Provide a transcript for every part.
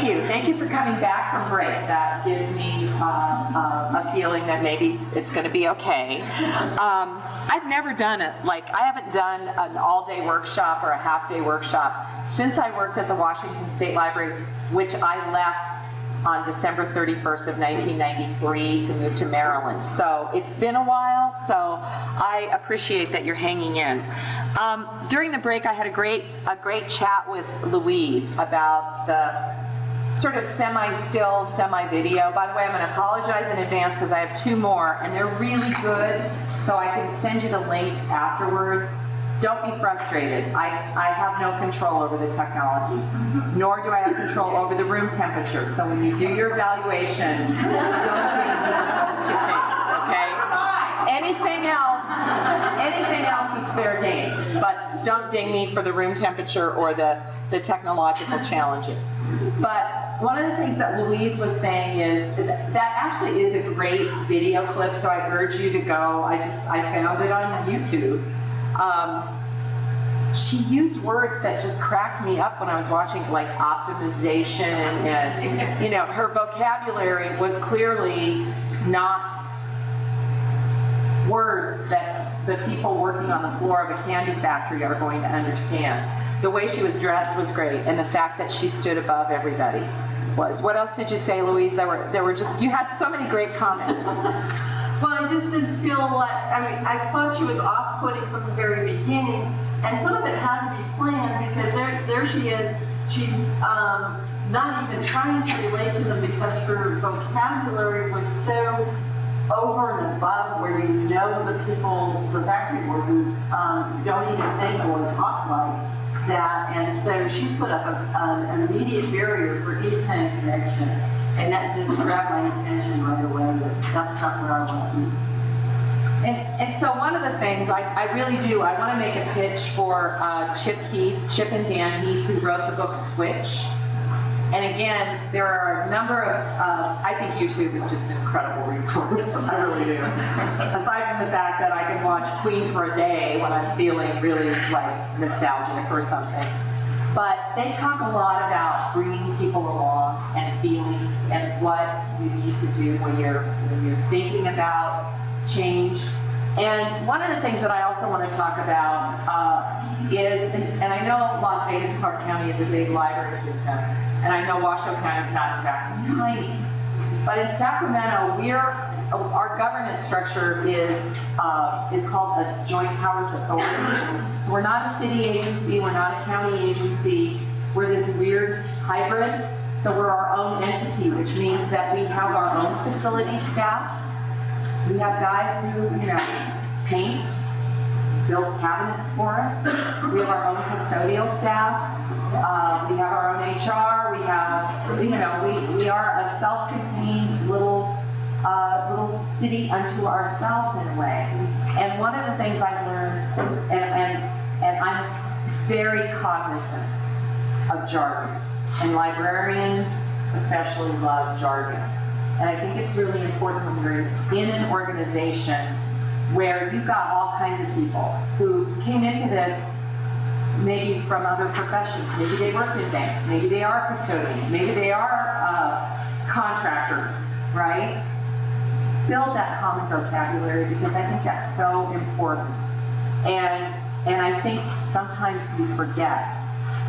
thank you. Thank you for coming back from break. That gives me a feeling that maybe it's going to be okay. I've never done it. I haven't done an all-day workshop or a half-day workshop since I worked at the Washington State Library, which I left on December 31st of 1993 to move to Maryland. So it's been a while, so I appreciate that you're hanging in. During the break, I had a great chat with Louise about the sort of semi-still, semi-video. By the way, I'm going to apologize in advance because I have 2 more, and they're really good, so I can send you the links afterwards. Don't be frustrated. I have no control over the technology, nor do I have control over the room temperature. So when you do your evaluation, don't think those 2 things, okay? Anything else is fair game, but don't ding me for the room temperature or the technological challenges. But one of the things that Louise was saying is that actually is a great video clip, so I urge you to go. I found it on YouTube. She used words that just cracked me up when I was watching, like optimization, and her vocabulary was clearly not words that the people working on the floor of a candy factory are going to understand. The way she was dressed was great, and the fact that she stood above everybody was. What else did you say, Louise? There were just, you had so many great comments. Well, I just didn't feel like, I thought she was off-putting from the very beginning, and some of it had to be planned because there she is. She's not even trying to relate to them because her vocabulary was so over and above where the people, the factory workers, don't even think or talk like that, and so she's put up an immediate barrier for any kind of connection. And that just grabbed my attention right away, that that's not where I want to be. And so one of the things I really do, I want to make a pitch for Chip and Dan Heath, who wrote the book Switch. And again, there are a number of, I think YouTube is just an incredible resource, I really do. Aside from the fact that I can watch Queen for a day when I'm feeling really nostalgic or something. But they talk a lot about bringing people along and feelings and what you need to do when you're thinking about change. And one of the things that I also want to talk about is, and I know Las Vegas Clark County is a big library system, and I know Washoe County is not exactly tiny, but in Sacramento, our governance structure is called a Joint Powers Authority. So we're not a city agency, we're not a county agency, we're this weird hybrid. So we're our own entity, which means that we have our own facility staff. We have guys who, paint, build cabinets for us. We have our own custodial staff. We have our own HR. We have, we are a self-contained little city unto ourselves in a way. And one of the things I've learned, and I'm very cognizant of jargon, and librarians especially love jargon. And I think it's really important when you're in an organization where you've got all kinds of people who came into this maybe from other professions. Maybe they work in banks, maybe they are custodians, maybe they are contractors, right? Build that common vocabulary because I think that's so important. And I think sometimes we forget.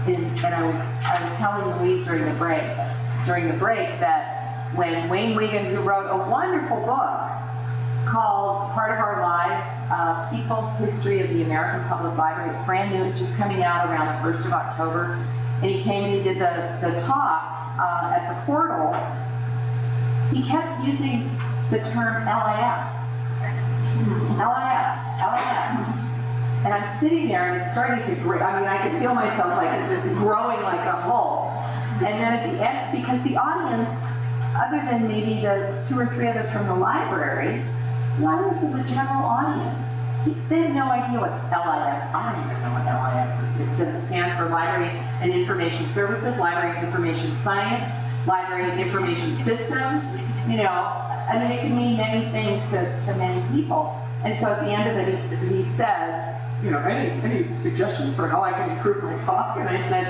And I was telling Louise during the break that when Wayne Wigan, who wrote a wonderful book called Part of Our Lives, People's History of the American Public Library, it's brand new, it's just coming out around the 1st of October, and he came and he did the talk at the portal, he kept using the term LIS. And I'm sitting there and it's starting to grow. I mean, I could feel myself growing like a Hulk. And then at the end, because the audience, other than maybe the 2 or 3 of us from the library, the audience is a general audience. They have no idea what LIS, I don't even know what LIS is. It stands for Library and Information Services, Library and Information Science, Library and Information Systems. I mean, it can mean many things to many people. And so at the end of it, he said, any suggestions for how I can improve my talk? And I said,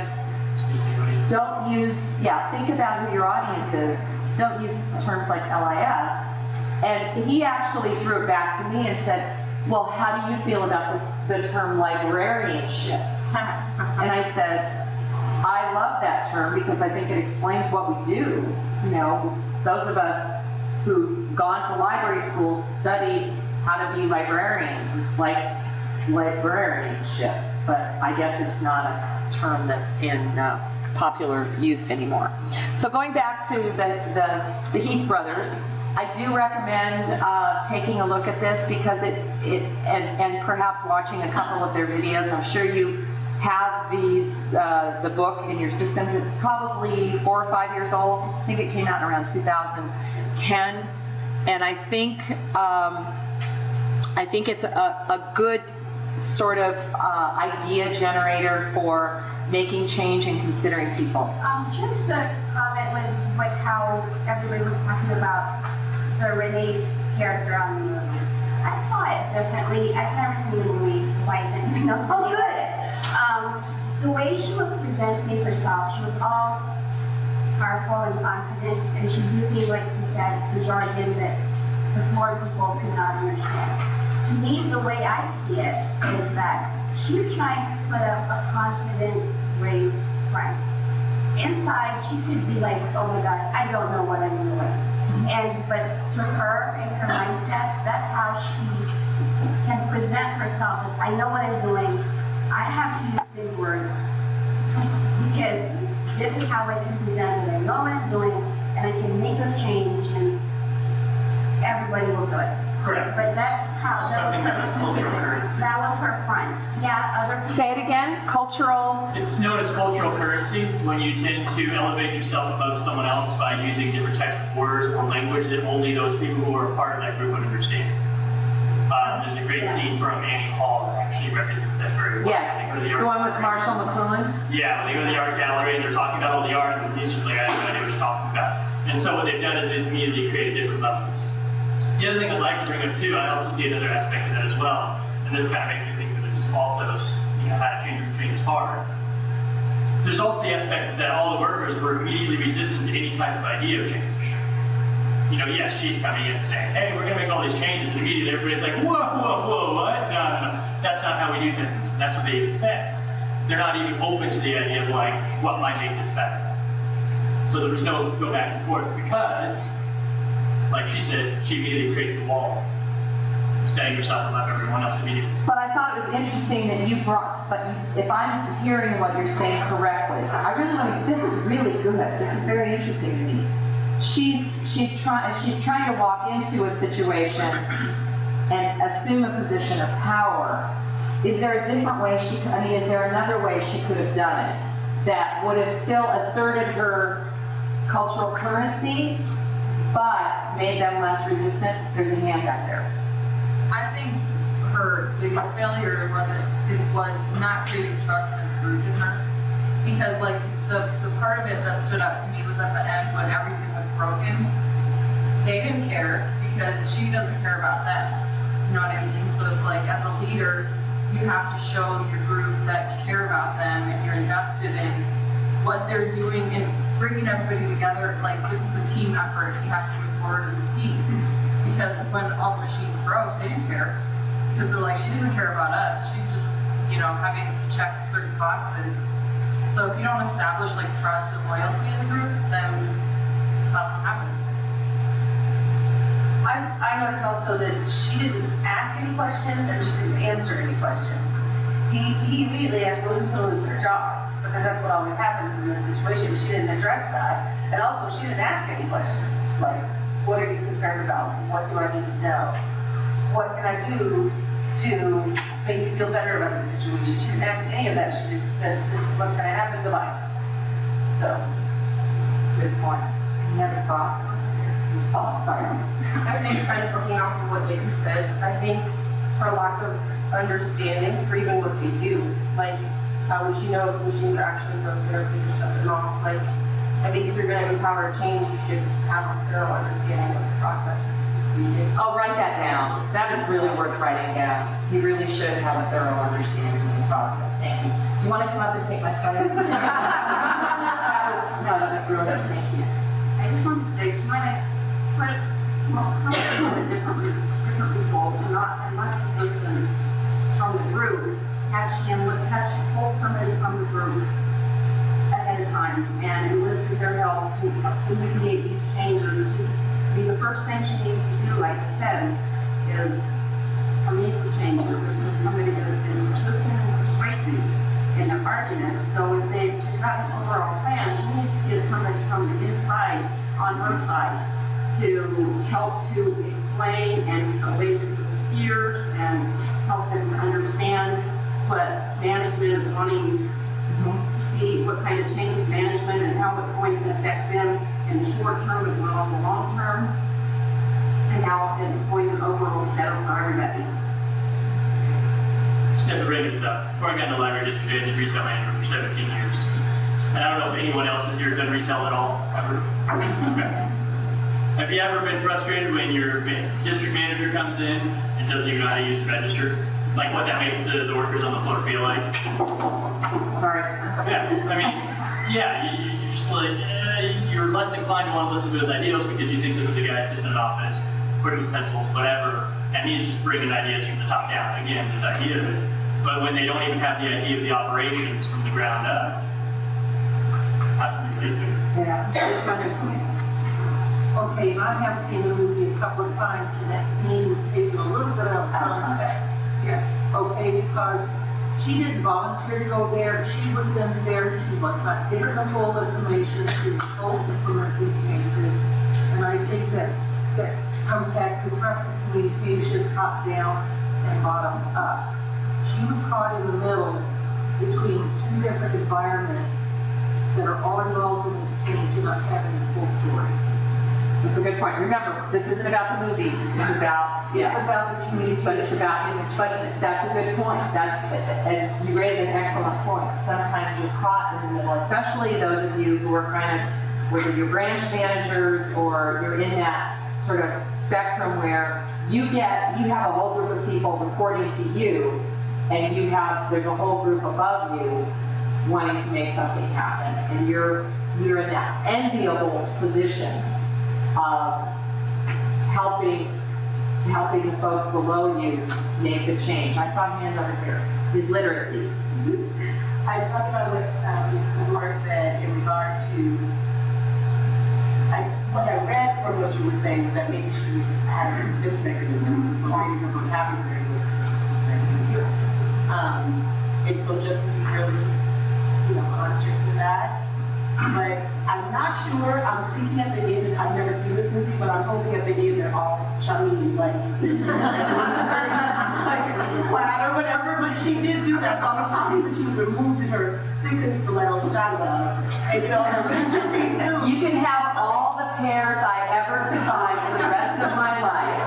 don't use, think about who your audience is. Don't use terms like LIS. And he actually threw it back to me and said, well, how do you feel about the term librarianship? And I said, I love that term because I think it explains what we do. You know, those of us who've gone to library school studied how to be librarians. It's like librarianship, but I guess it's not a term that's in popular use anymore. So going back to the Heath brothers, I do recommend taking a look at this because and perhaps watching a couple of their videos. I'm sure you have the book in your systems. It's probably 4 or 5 years old. I think it came out around 2010, and I think it's a good sort of idea generator for making change and considering people. Just a comment with how everybody was talking about the Renee character on the movie. I saw it differently. I've never seen the movie twice. And oh, good. The way she was presenting herself, she was all powerful and confident, and she's using, like you said, the jargon that the poor people could not understand. To me, the way I see it is that she's trying to put up a confident, brave front. Inside, she could be like, oh my God, I don't know what I'm doing. But to her, in her mindset, that's how she can present herself as, I know what I'm doing. I have to use big words because this is how I can present it. I know what I'm doing, and I can make this change, and everybody will do it. Correct. But that's how that was her cultural currency. That was her front. Yeah, other people. Say it again. Cultural. It's known as cultural currency when you tend to elevate yourself above someone else by using different types of words or language that only those people who are a part of that group would understand. There's a great scene from Annie Hall that actually represents that very well. Yes. The one with Marshall McLuhan. Yeah, when they go to the art gallery and they're talking about all the art, and he's just like, I have no idea what you're talking about. And so what they've done is they've immediately created different levels. The other thing I'd like to bring up too, I also see another aspect of that as well, and this kind of makes me think that it's also, how to change is hard. There's also the aspect that all the workers were immediately resistant to any type of idea of change. Yes, she's coming in and saying, hey, we're going to make all these changes, and immediately everybody's like, whoa, what? No. That's not how we do things. And that's what they even said. They're not even open to the idea of, like, what might make this better. So there was no go back and forth because, like she said, she immediately creates the wall, setting herself above everyone else immediately. But I thought it was interesting that if I'm hearing what you're saying correctly, I really want to, this is really good. This is very interesting to me. She's trying to walk into a situation and assume a position of power. Is there a different way is there another way she could have done it that would have still asserted her cultural currency, but made them less resistant? There's a hand back there. I think her biggest failure was not creating trust and courage in her. Because like the part of it that stood out to me was at the end when everything was broken. They didn't care because she doesn't care about them. You know what I mean? So it's like as a leader, you have to show your group that you care about them and you're invested in what they're doing and bringing everybody together. Like this is a team effort. You have to move forward as a team. Because when all the machines broke, they didn't care. Because they're like, she doesn't care about us. She's just, having to check certain boxes. So if you don't establish like trust and loyalty in the group, then nothing happens. I noticed also that she didn't ask any questions and she didn't answer any questions. He immediately asked, well, who's going to lose their job? Because that's what always happens in this situation. She didn't address that. And also, she didn't ask any questions. Like, what are you concerned about? What do I need to know? What can I do to make you feel better about the situation? She didn't ask any of that. She just said, this is what's going to happen, goodbye. So, Good point. Any other thoughts? Oh, sorry. I think kind of looking off of what David said, I think her lack of understanding for even what they do, like how would she know if machines are actually broken or if they can shut them off? Like, I think if you're going to empower change, you should have a thorough understanding of the process. I'll write that down. That is really worth writing down. You really should have a thorough understanding of the process. Thank you. Do you want to come up and take my photo? No, that was brilliant, thank you. I just wanted to say, she might have put most comfortable with different people, and not unless the person's from the group, had she pulled somebody from the group ahead of time and enlisted their help to alleviate these changes. The first thing she needs to do, like I said, is make the changes. There's somebody that has been persistent and persuasive in their arguments. So if they've got an overall plan, she needs to get somebody from the inside on her side to help to explain and allay people's fears and help them to understand what management is wanting to see, what kind of changes management and how it's going to affect them in the short term as well as the long term, and how it's going to overall better for everybody. Just have to bring this up. Before I got in the library district, I did retail manager for 17 years. And I don't know if anyone else has here done retail at all, ever. Okay. Have you ever been frustrated when your district manager comes in and doesn't even know how to use the register? Like what that makes the workers on the floor feel like? Sorry. Yeah, I mean, yeah, you're just like, you're less inclined to want to listen to his ideas because you think this is a guy who sits in an office, putting pencils, whatever, and he's just bringing ideas from the top down. Again, this idea of it. But when they don't even have the idea of the operations from the ground up, how can you do it? Yeah, it's wonderful. Okay, I have seen the movie a couple of times, and that scene gives you a little bit of context. Yeah. Okay, because she didn't volunteer to go there. She was in there. She was not given the full information. She was told to implement these changes. And I think that comes back to trusted communication, top down and bottom up. She was caught in the middle between two different environments that are all involved in this change and not having the full story. That's a good point. Remember, this isn't about the movie. It's about, It's about the community. but it's about, but that's a good point. And you raise an excellent point. Sometimes you're caught in the middle, especially those of you who are kind of, whether you're branch managers or you're in that sort of spectrum where you have a whole group of people reporting to you, and there's a whole group above you wanting to make something happen, and you're in that enviable position of helping the folks below you make the change. I saw a hand over here. Is literacy. I talked about what Ms. Moore said in regard to, what I read from what you were saying was that maybe she had a defense mechanism, so maybe her vocabulary was weaker. And so just to be really, conscious of that. But I'm not sure, I'm thinking at the end, I've never seen this movie, but I'm hoping at the end they're all chummy, like flat or whatever, but she did do that, so I was happy that she removed her thicker stiletto vagina, and her You can have all the pears I ever could buy for the rest of my life.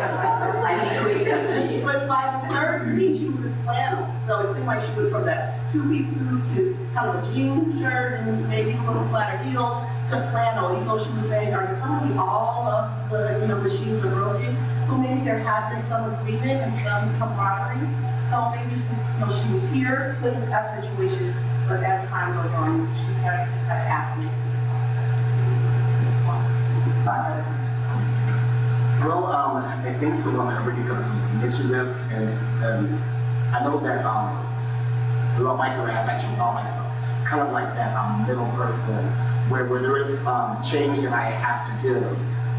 I need to. But by the third scene, she was in flannel, so it seemed like she went from that two-piece suit to kind of a jean shirt and maybe a little flatter heel to flannel, even though she was saying, are you telling me all of the, machines are broken? So maybe there has been some agreement and some camaraderie. So maybe she was here, put in that situation, but as time goes on, she's starting to kind of acclimate to the Well, I think so. I'm really going to mention this, and I know that throughout my career, I've actually found myself kind of like that middle person, where there is change that I have to do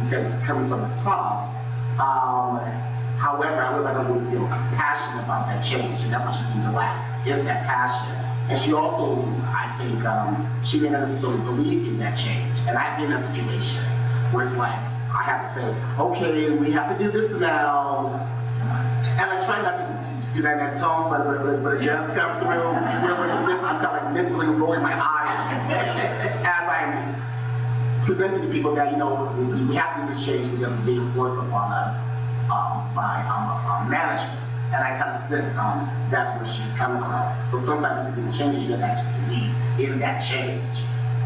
because it's coming from the top. However, I really feel passionate about that change, and that's what she seems to lack, is that passion. And she also, I think, she may not necessarily believe in that change. And I've been in that situation where it's like, I have to say, okay, we have to do this now. And I try not to do that in that tone, but it does come through. I'm kind of like mentally rolling my eyes as I'm presenting to people that, we have to do this change because it's being forced upon us by management. And I kind of sense that's where she's coming from. So sometimes the changes you actually believe in that change,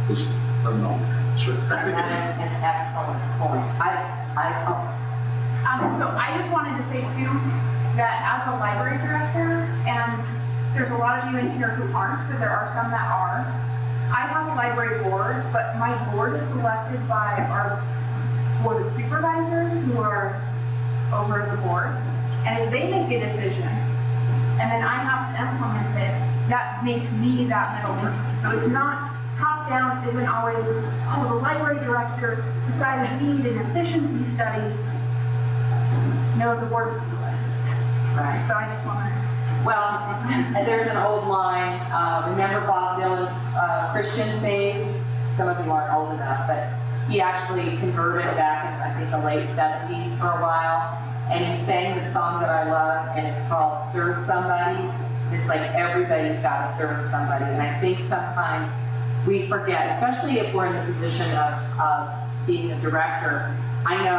which doesn't know. Sure. That is an excellent point. So I just wanted to say too, that as a library director, and there's a lot of you in here who aren't, but there are some that are, I have a library board, but my board is elected by our board of supervisors who are over the board, and they make a decision, and then I have to implement it. That makes me that middle person. So it's not top down, isn't always, oh, the library director decided we need an efficiency study. No, the board of supervisors. Right. So I just want to. Well, there's an old line, remember Bob Dylan's Christian phase? Some of you aren't old enough, but he actually converted back in, I think, the late 70s for a while, and he sang the song that I love, and it's called Serve Somebody. It's like everybody's got to serve somebody, and I think sometimes we forget, especially if we're in the position of being a director. I know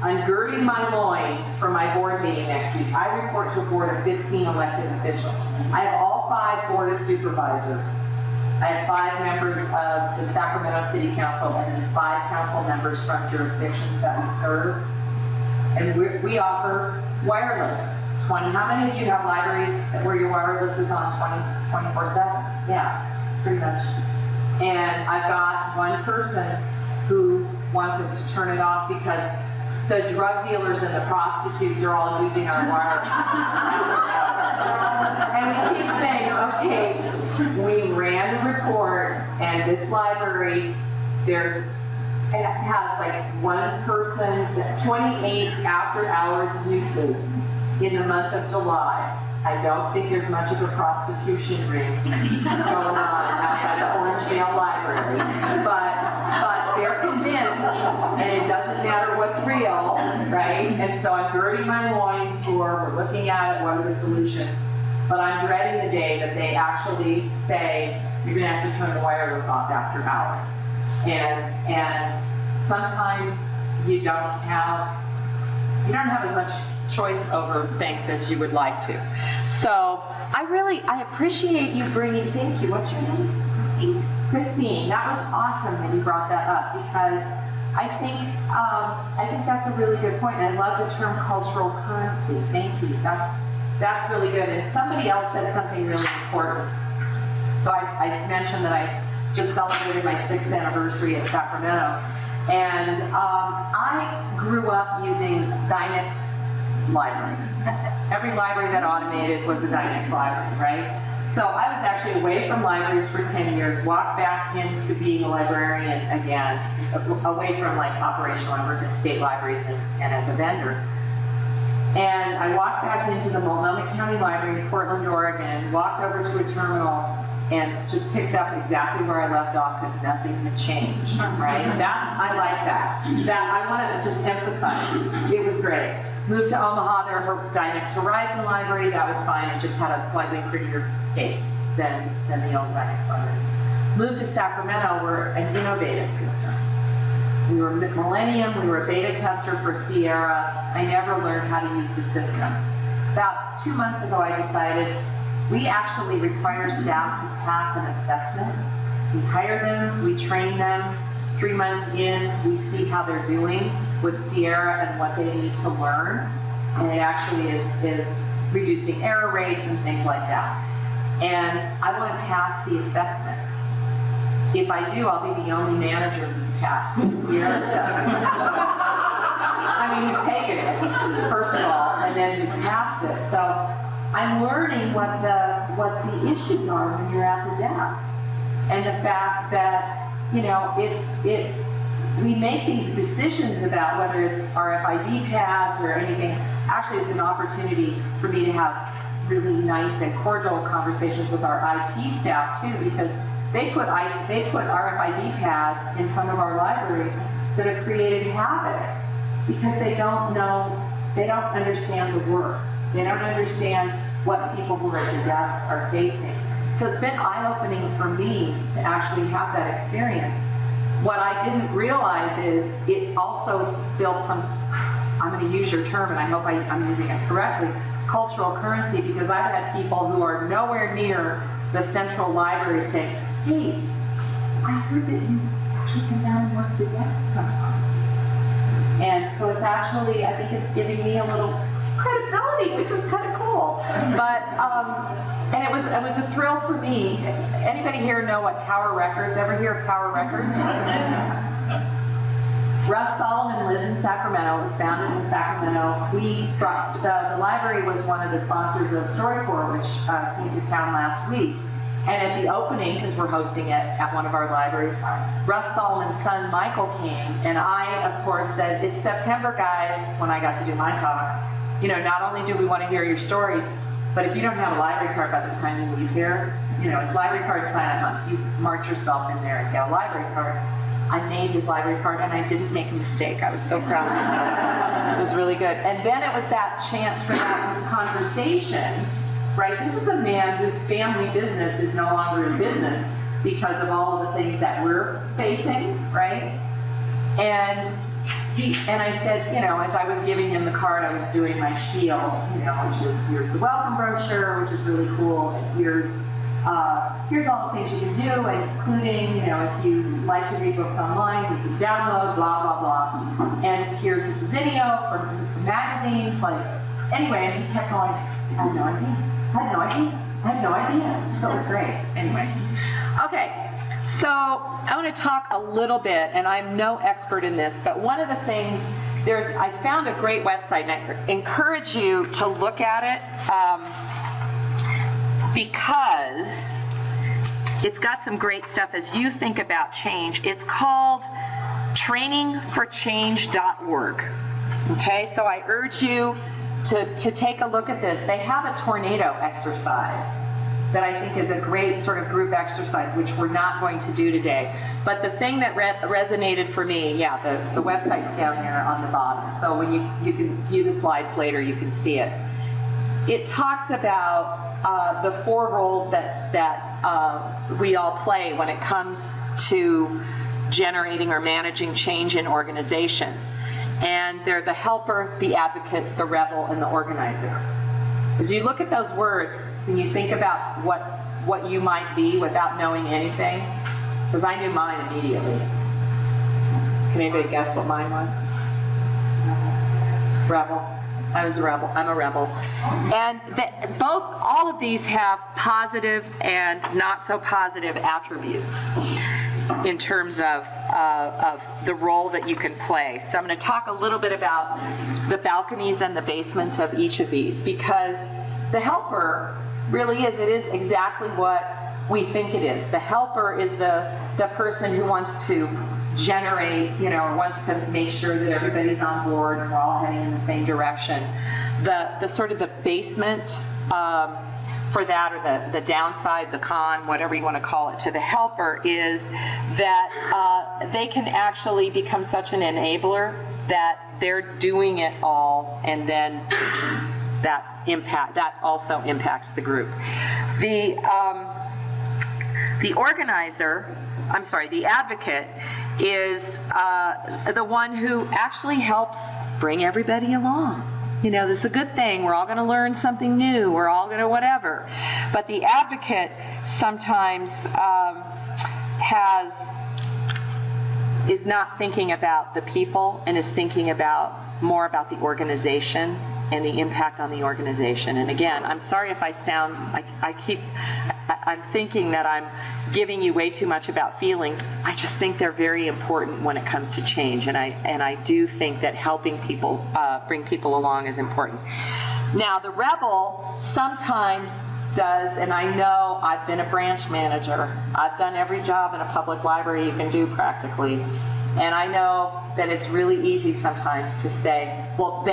I'm girding my loins for my board meeting next week. I report to a board of 15 elected officials. I have all 5 board of supervisors. I have 5 members of the Sacramento City Council and then 5 council members from jurisdictions that we serve. And we offer wireless. How many of you have libraries where your wireless is on 24/7? Yeah, pretty much. And I've got one person who wants us to turn it off because the drug dealers and the prostitutes are all using our wireless. And we keep saying, okay, we ran the report, and this library, it has like one person, 28 after-hours usage in the month of July. I don't think there's much of a prostitution ring going on outside the Orangedale Library, but they're convinced, and it doesn't matter what's real, right? And so I'm girding my loins we're looking at it, what are the solutions? But I'm dreading the day that they actually say, you're going to have to turn the wireless off after hours. And sometimes you don't have as much choice over things as you would like to. So I appreciate you bringing, thank you, what's your name? Christine, that was awesome that you brought that up, because I think that's a really good point, and I love the term cultural currency. Thank you. That's really good. And somebody else said something really important. So I mentioned that I just celebrated my 6th anniversary at Sacramento, and I grew up using Dynex libraries. Every library that automated was a Dynex library, right? So I was actually away from libraries for 10 years, walked back into being a librarian again, away from like operational. I worked at state libraries and as a vendor. And I walked back into the Multnomah County Library in Portland, Oregon, walked over to a terminal, and just picked up exactly where I left off because nothing had changed, right? I like that. I want to just emphasize. It was great. Moved to Omaha, there were Dynex Horizon Library, that was fine, it just had a slightly prettier case than the old Dynex Library. Moved to Sacramento, we're an innovative system. We were Millennium, we were a beta tester for Sierra. I never learned how to use the system. About 2 months ago, I decided we actually require staff to pass an assessment. We hire them, we train them. 3 months in, we see how they're doing with Sierra and what they need to learn. And it actually is reducing error rates and things like that. And I want to pass the assessment. If I do, I'll be the only manager who's passed the Sierra assessment. I mean, who's taken it, first of all, and then who's passed it. So I'm learning what the issues are when you're at the desk. And the fact that, you know, we make these decisions about whether it's RFID pads or anything. Actually, it's an opportunity for me to have really nice and cordial conversations with our IT staff too, because they put RFID pads in some of our libraries that have created havoc because they don't understand the work. They don't understand what people who are at the desk are facing. So it's been eye-opening for me to actually have that experience. What I didn't realize is it also built some, I'm going to use your term and I hope I'm using it correctly, cultural currency, because I've had people who are nowhere near the central library saying, hey, I heard that you actually come down and work the desk sometimes. And so it's actually, I think it's giving me a little credibility, which is kind of cool. cool. But, and it was a thrill for me. Anybody here know what Tower Records, ever hear of Tower Records? Russ Solomon lives in Sacramento. It was founded in Sacramento. The library was one of the sponsors of StoryCorps, which came to town last week. And at the opening, because we're hosting it at one of our libraries, Russ Solomon's son Michael came, and I, of course, said, "It's September, guys," when I got to do my talk. You know, not only do we want to hear your stories, but if you don't have a library card by the time you leave here, you know, it's library card sign up month. You march yourself in there and get a library card. I made his library card, and I didn't make a mistake. I was so proud of myself. It was really good. And then it was that chance for that conversation. Right? This is a man whose family business is no longer in business because of all of the things that we're facing, right? And I said, you know, as I was giving him the card, I was doing my spiel, you know, which is, here's the welcome brochure, which is really cool, and here's all the things you can do, including, you know, if you like to read books online, you can download, blah, blah, blah. And here's the video from magazines, like, anyway, and he kept going, I have no idea. So it was great. Anyway. Okay, so I want to talk a little bit, and I'm no expert in this, but one of the things, I found a great website, and I encourage you to look at it because it's got some great stuff as you think about change. It's called trainingforchange.org. Okay, so I urge you to take a look at this. They have a tornado exercise that I think is a great sort of group exercise, which we're not going to do today. But the thing that resonated for me, yeah, the website's down here on the bottom. So when you can view the slides later, you can see it. It talks about the 4 roles that we all play when it comes to generating or managing change in organizations. And they're the helper, the advocate, the rebel, and the organizer. As you look at those words, can you think about what you might be without knowing anything? Because I knew mine immediately. Can anybody guess what mine was? Rebel. I was a rebel. I'm a rebel. And all of these have positive and not so positive attributes in terms of the role that you can play. So I'm going to talk a little bit about the balconies and the basements of each of these, because the helper really it is exactly what we think it is. The helper is the person who wants to generate, you know, wants to make sure that everybody's on board and we're all heading in the same direction. The sort of the basement for that, or the downside, the con, whatever you want to call it, to the helper is that they can actually become such an enabler that they're doing it all, and then that also impacts the group. The advocate is the one who actually helps bring everybody along. You know, this is a good thing. We're all going to learn something new. We're all going to whatever. But the advocate sometimes is not thinking about the people and is thinking more about the organization and the impact on the organization. And again, I'm sorry if I sound, I'm thinking that I'm giving you way too much about feelings. I just think they're very important when it comes to change, and I do think that helping people bring people along is important. Now, the rebel sometimes does, and I know I've been a branch manager. I've done every job in a public library you can do practically, and I know that it's really easy sometimes to say, well,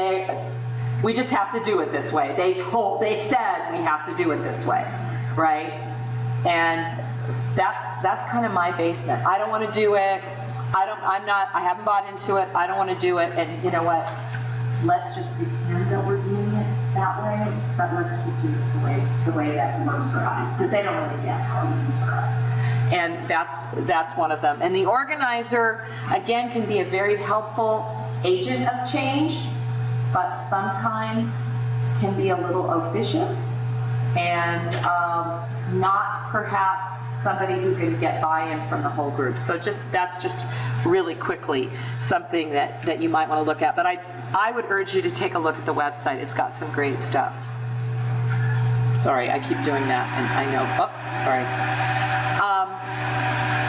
we just have to do it this way. They said we have to do it this way, right? And that's kind of my basement. I don't want to do it. I haven't bought into it. I don't want to do it. And you know what? Let's just pretend that we're doing it that way, but let's just do it the way that works for us, because they don't really get how it works for us. And that's one of them. And the organizer, again, can be a very helpful agent of change, but sometimes can be a little officious and not perhaps somebody who can get buy-in from the whole group. So that's just really quickly something that you might want to look at. But I would urge you to take a look at the website. It's got some great stuff. Sorry, I keep doing that, and I know. Oh, sorry.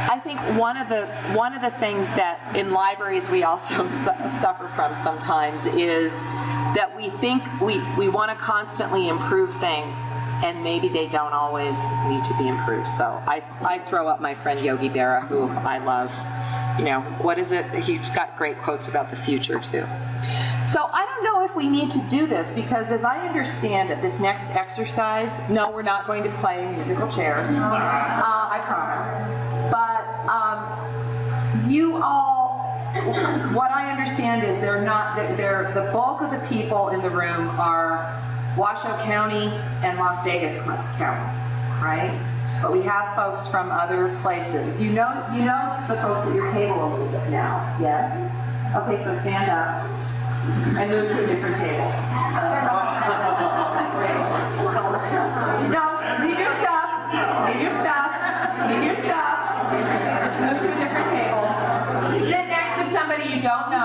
I think one of the things that in libraries we also suffer from sometimes is that we think we want to constantly improve things, and maybe they don't always need to be improved. So I throw up my friend Yogi Berra, who I love. You know, what is it? He's got great quotes about the future too. So I don't know if we need to do this, because as I understand it, this next exercise, no, we're not going to play musical chairs. I promise. But you all, what I understand is the bulk of the people in the room are Washoe County and Las Vegas County, right? But we have folks from other places. You know the folks at your table a little bit now, yes? Okay, so stand up and move to a different table. No, leave your stuff. Leave your stuff. Leave your stuff. Move to a different table. Sit next to somebody you don't know.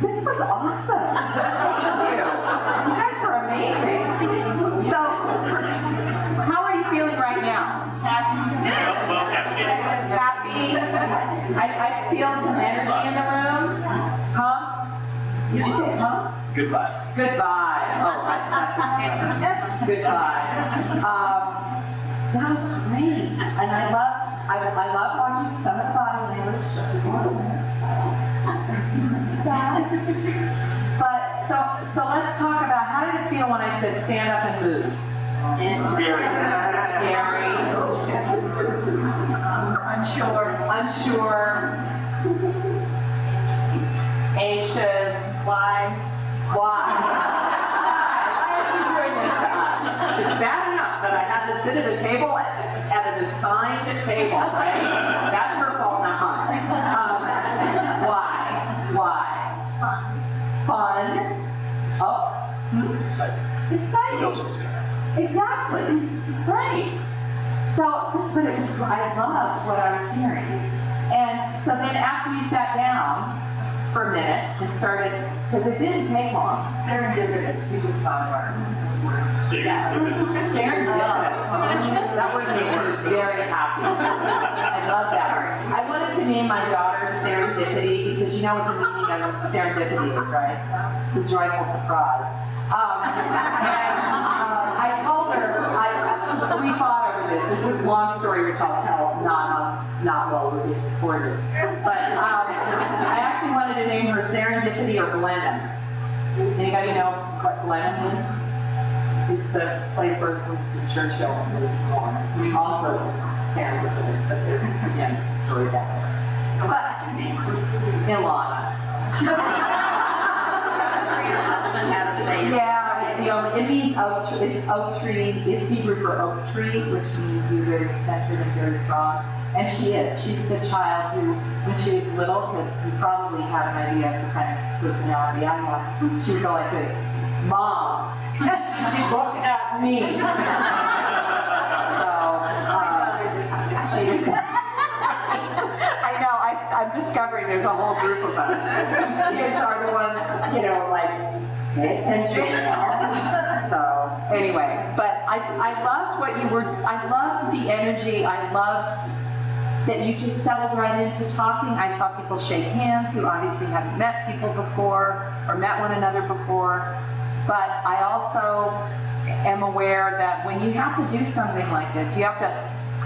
This was awesome. Thank you. You guys were amazing. So, how are you feeling right now? Well, Happy? I feel some energy in the room. Pumped? Did you say pumped? goodbye. Goodbye. Oh, that's goodbye. That was great. And I love watching some of the body language. But so let's talk about how did it feel when I said stand up and move? Scary. Scary. Unsure. Anxious. Why? Why is she doing this to us? It's bad enough that I had to sit at a table at an assigned table, right? That's her fault, not mine. Why? Fun. Oh. Exciting. Exactly. Right. So, but it was, I loved what I was hearing. And so then after you sat down for a minute and started, because it didn't take long. Serendipitous, we just thought of our words. Serendipitous. Serendipitous. That word made me very happy. I love that. I wanted to name my daughter Serendipity because you know what the meaning of serendipity is, right? It's a joyful surprise. I told her, we fought over this. This is a long story which I'll tell, not well recorded. But I actually wanted to name her Serendipity or Glennon. Anybody know what Glennon is? It's the place where Winston Churchill was born. Also serendipitous, but there's, again, a story that way. But, Ilana. Yeah, it means oak tree. It's oak tree. It's Hebrew for oak tree, which means you're very centered and very strong. And she is. She's the child who, when she was little, because you probably have an idea of the kind of personality I have, she would go like this, Mom, look at me. I know, I'm discovering there's a whole group of us. Kids are the ones, like, pay attention. So, anyway, but I loved what you were, I loved the energy, I loved that you just settled right into talking. I saw people shake hands who obviously haven't met people before or met one another before. But I also am aware that when you have to do something like this, you have to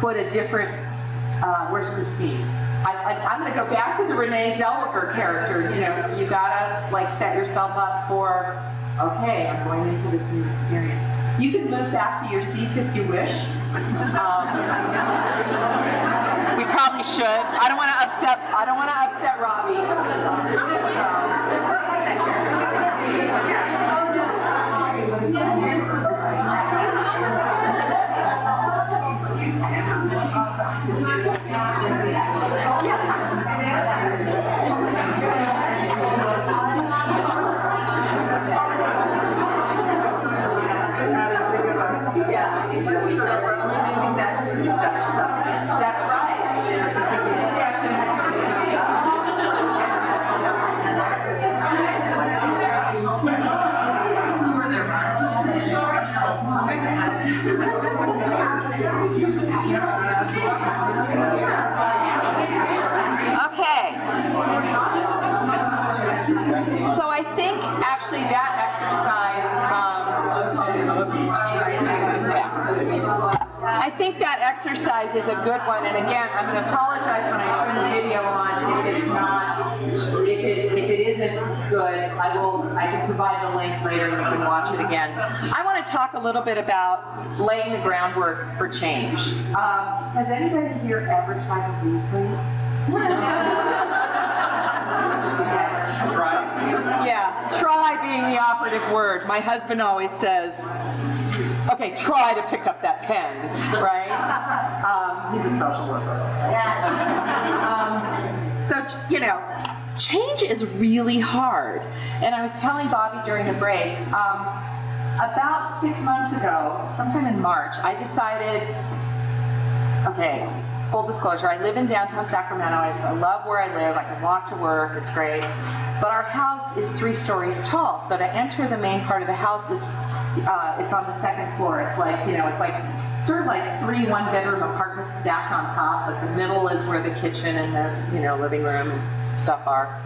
put a different, where's Christine? I'm going to go back to the Renee Zellweger character. You gotta set yourself up for, okay, I'm going into this new experience. You can move back to your seats if you wish. We probably should. I don't want to upset Robbie. That's right. Okay. So I think actually that exercise, I think that exercise is a good one. And again, I'm going to apologize when I turn the video on if it's not, if it isn't good. I can provide the link later and you can watch it again. I want to talk a little bit about laying the groundwork for change. Has anybody here ever tried to lose weight? Yeah, try being the operative word. My husband always says, okay, try to pick up that pen, right? He's a social worker. So, change is really hard. And I was telling Bobby during the break, about 6 months ago, sometime in March, I decided, okay, full disclosure, I live in downtown Sacramento. I love where I live. I can walk to work. It's great. But our house is 3 stories tall, so to enter the main part of the house is, it's on the 2nd floor. It's like, it's like sort of like 3 one-bedroom apartments stacked on top, but the middle is where the kitchen and the, living room and stuff are.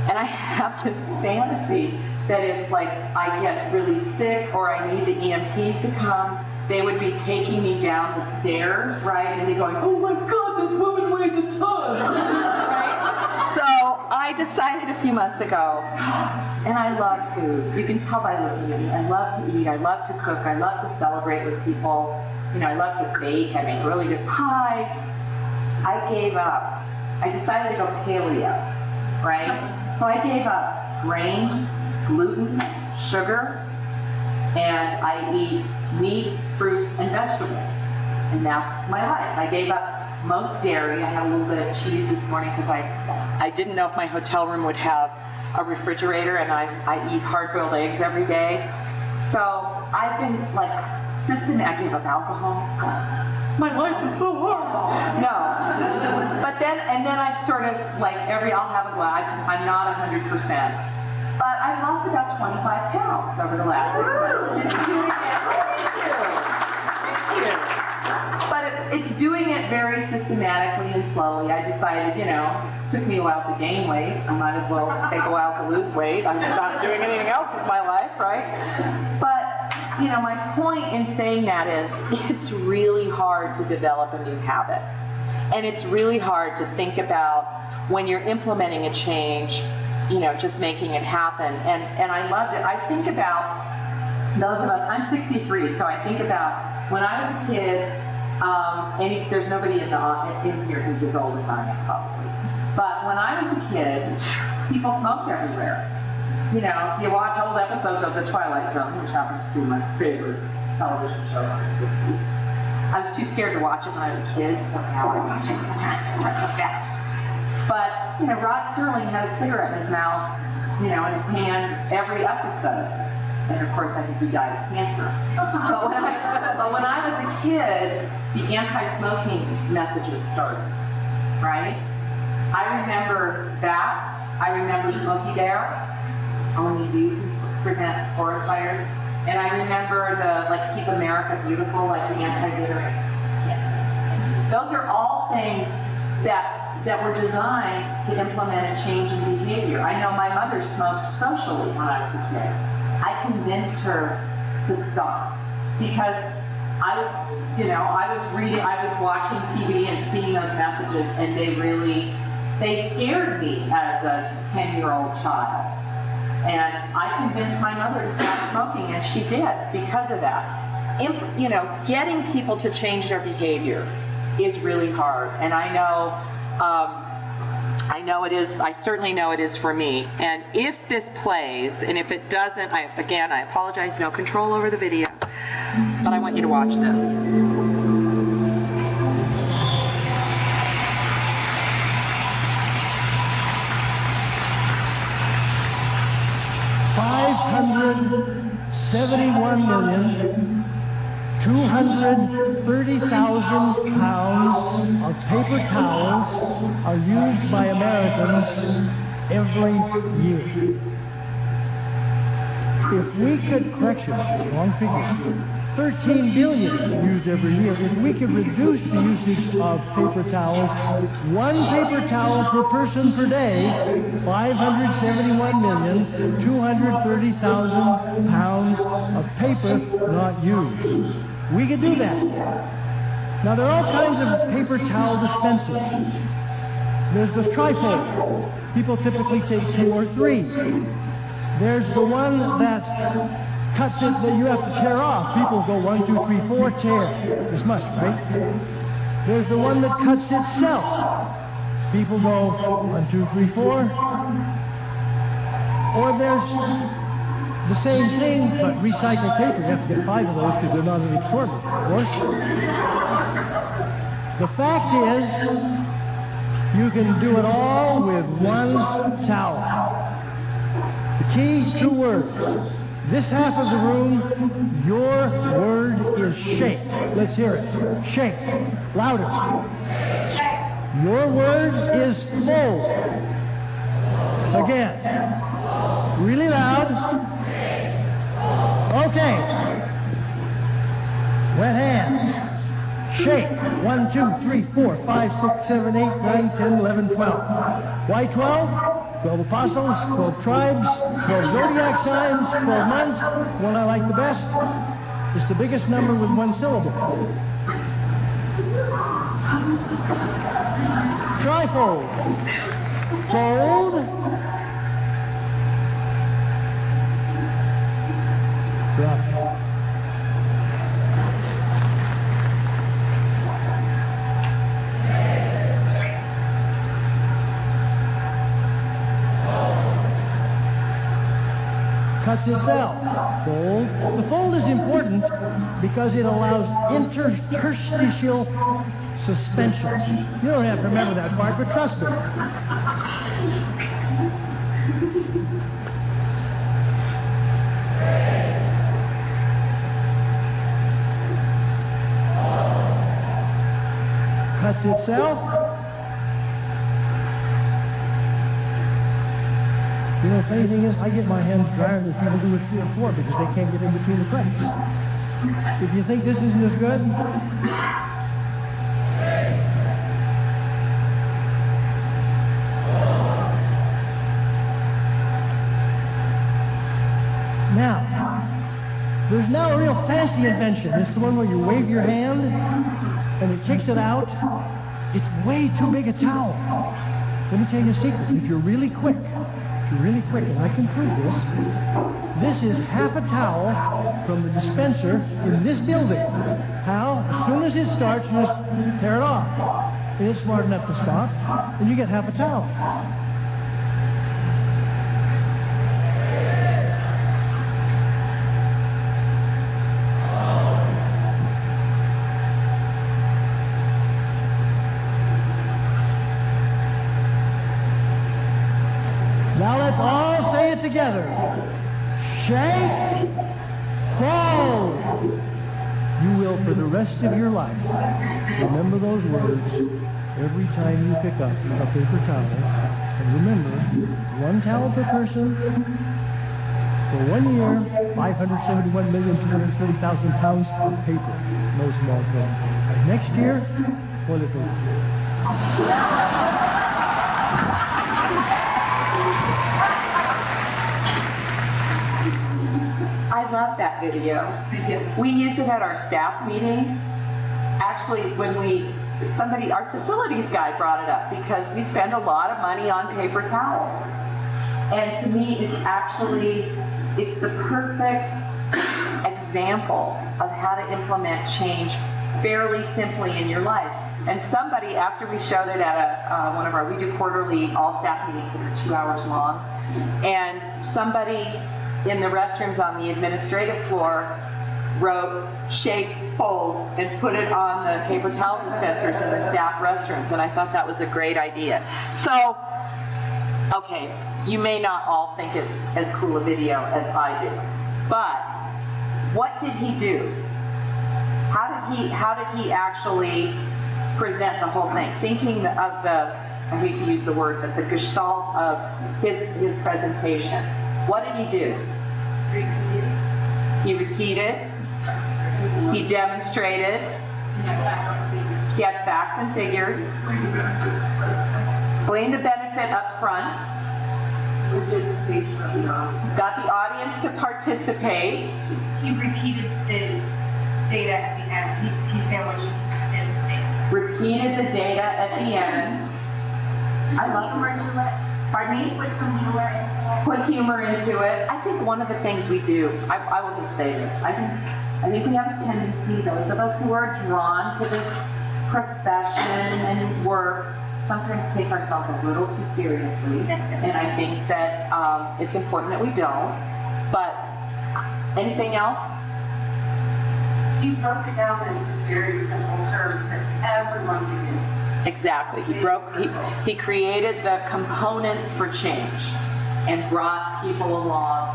And I have this fantasy that if, like, I get really sick or I need the EMTs to come, they would be taking me down the stairs, right? And they're going, oh my God, this woman weighs a ton, right? So I decided a few months ago, and I love food. You can tell by looking at me. I love to eat. I love to cook. I love to celebrate with people. I love to bake. I make really good pies. I gave up. I decided to go paleo, right? So I gave up grain, gluten, sugar, and I eat meat, fruits, and vegetables. And that's my life. I gave up most dairy. I had a little bit of cheese this morning because I didn't know if my hotel room would have a refrigerator, and I eat hard-boiled eggs every day. So I've been like systematic. I gave up alcohol. My life is so hard. No. But then I've sort of like I'll have a glass. I'm not 100%. But I lost about 25 pounds over the last 6 months. Thank you. But it's doing it very systematically and slowly. I decided, it took me a while to gain weight. I might as well take a while to lose weight. I'm not doing anything else with my life, right? But, my point in saying that is it's really hard to develop a new habit. And it's really hard to think about when you're implementing a change, just making it happen. And I loved it. I think about those of us, I'm 63, so I think about when I was a kid, there's nobody in here who's as old as I am, probably. But when I was a kid, people smoked everywhere. You watch old episodes of The Twilight Zone, which happens to be my favorite television show on the 60s. I was too scared to watch it when I was a kid, so now I watch it all the time. It runs so fast. But, Rod Serling had a cigarette in his mouth, in his hand every episode. And of course, I think he died of cancer. But when I was a kid, the anti-smoking messages started, right? I remember that. I remember Smokey Bear, only you can prevent forest fires. And I remember the, Keep America Beautiful, the anti-littering. Those are all things that were designed to implement a change in behavior. I know my mother smoked socially when I was a kid. I convinced her to stop because I was watching TV and seeing those messages, and they scared me as a 10-year-old child. And I convinced my mother to stop smoking, and she did because of that. Getting people to change their behavior is really hard, and I know it is. I certainly know it is for me. And if this plays, and if it doesn't, I apologize. No control over the video, but I want you to watch this. 571,230,000 pounds of paper towels are used by Americans every year. If we could, wrong figure, 13 billion used every year. If we could reduce the usage of paper towels, 1 paper towel per person per day, 571,230,000 pounds of paper not used. We could do that. Now there are all kinds of paper towel dispensers. There's the trifold. People typically take 2 or 3. There's the one that cuts it that you have to tear off. People go 1, 2, 3, 4, tear. This much, right? There's the one that cuts itself. People go 1, 2, 3, 4. Or there's the same thing, but recycled paper. You have to get 5 of those because they're not as absorbent, of course. The fact is, you can do it all with 1 towel. The key, 2 words. This half of the room, your word is shake. Let's hear it. Shake. Louder. Shake. Your word is fold. Again. Really loud. Okay. Wet hands. Shake. 1, 2, 3, 4, 5, 6, 7, 8, 9, 10, 11, 12. Why 12? 12 apostles, 12 tribes, 12 zodiac signs, 12 months. One I like the best. It's the biggest number with one syllable. Trifold. Fold. Drop. Cuts itself. Fold. The fold is important because it allows interstitial suspension. You don't have to remember that part, but trust me. Cuts itself. You know, funny thing is, I get my hands drier than people do with 3 or 4 because they can't get in between the cracks. If you think this isn't as good, now, there's now a real fancy invention. It's the one where you wave your hand and it kicks it out. It's way too big a towel. Let me tell you a secret. If you're really quick, and I can prove this is half a towel from the dispenser in this building. How? As soon as it starts, you just tear it off. And it's smart enough to stop, and you get half a towel. Now let's all say it together. Shake, fold. You will for the rest of your life remember those words every time you pick up a paper towel. And remember, 1 towel per person for 1 year, 571,230,000 pounds of paper. No small thing. And next year, toilet paper. I love that video. We use it at our staff meeting. Actually, when our facilities guy brought it up because we spend a lot of money on paper towels. And to me, it's the perfect example of how to implement change fairly simply in your life. And somebody, after we showed it at we do quarterly all staff meetings that are 2 hours long, and somebody in the restrooms on the administrative floor wrote shake, fold, and put it on the paper towel dispensers in the staff restrooms, and I thought that was a great idea. So, okay, you may not all think it's as cool a video as I do, but what did he do? How did he actually present the whole thing? Thinking of I hate to use the word, but the gestalt of his presentation. What did he do? He repeated. He demonstrated. He had facts and figures. Explained the benefit up front. Got the audience to participate. He repeated the data at the end. He sandwiched in the data. Repeated the data at the end. I love humor into it. Pardon me? Put some humor into it. Put humor into it. I think one of the things we do, I will just say this, I think we have a tendency, those of us who are drawn to this profession and work, sometimes take ourselves a little too seriously. And I think that it's important that we don't. But anything else? You broke it down into very simple terms that everyone can do. Exactly. He created the components for change and brought people along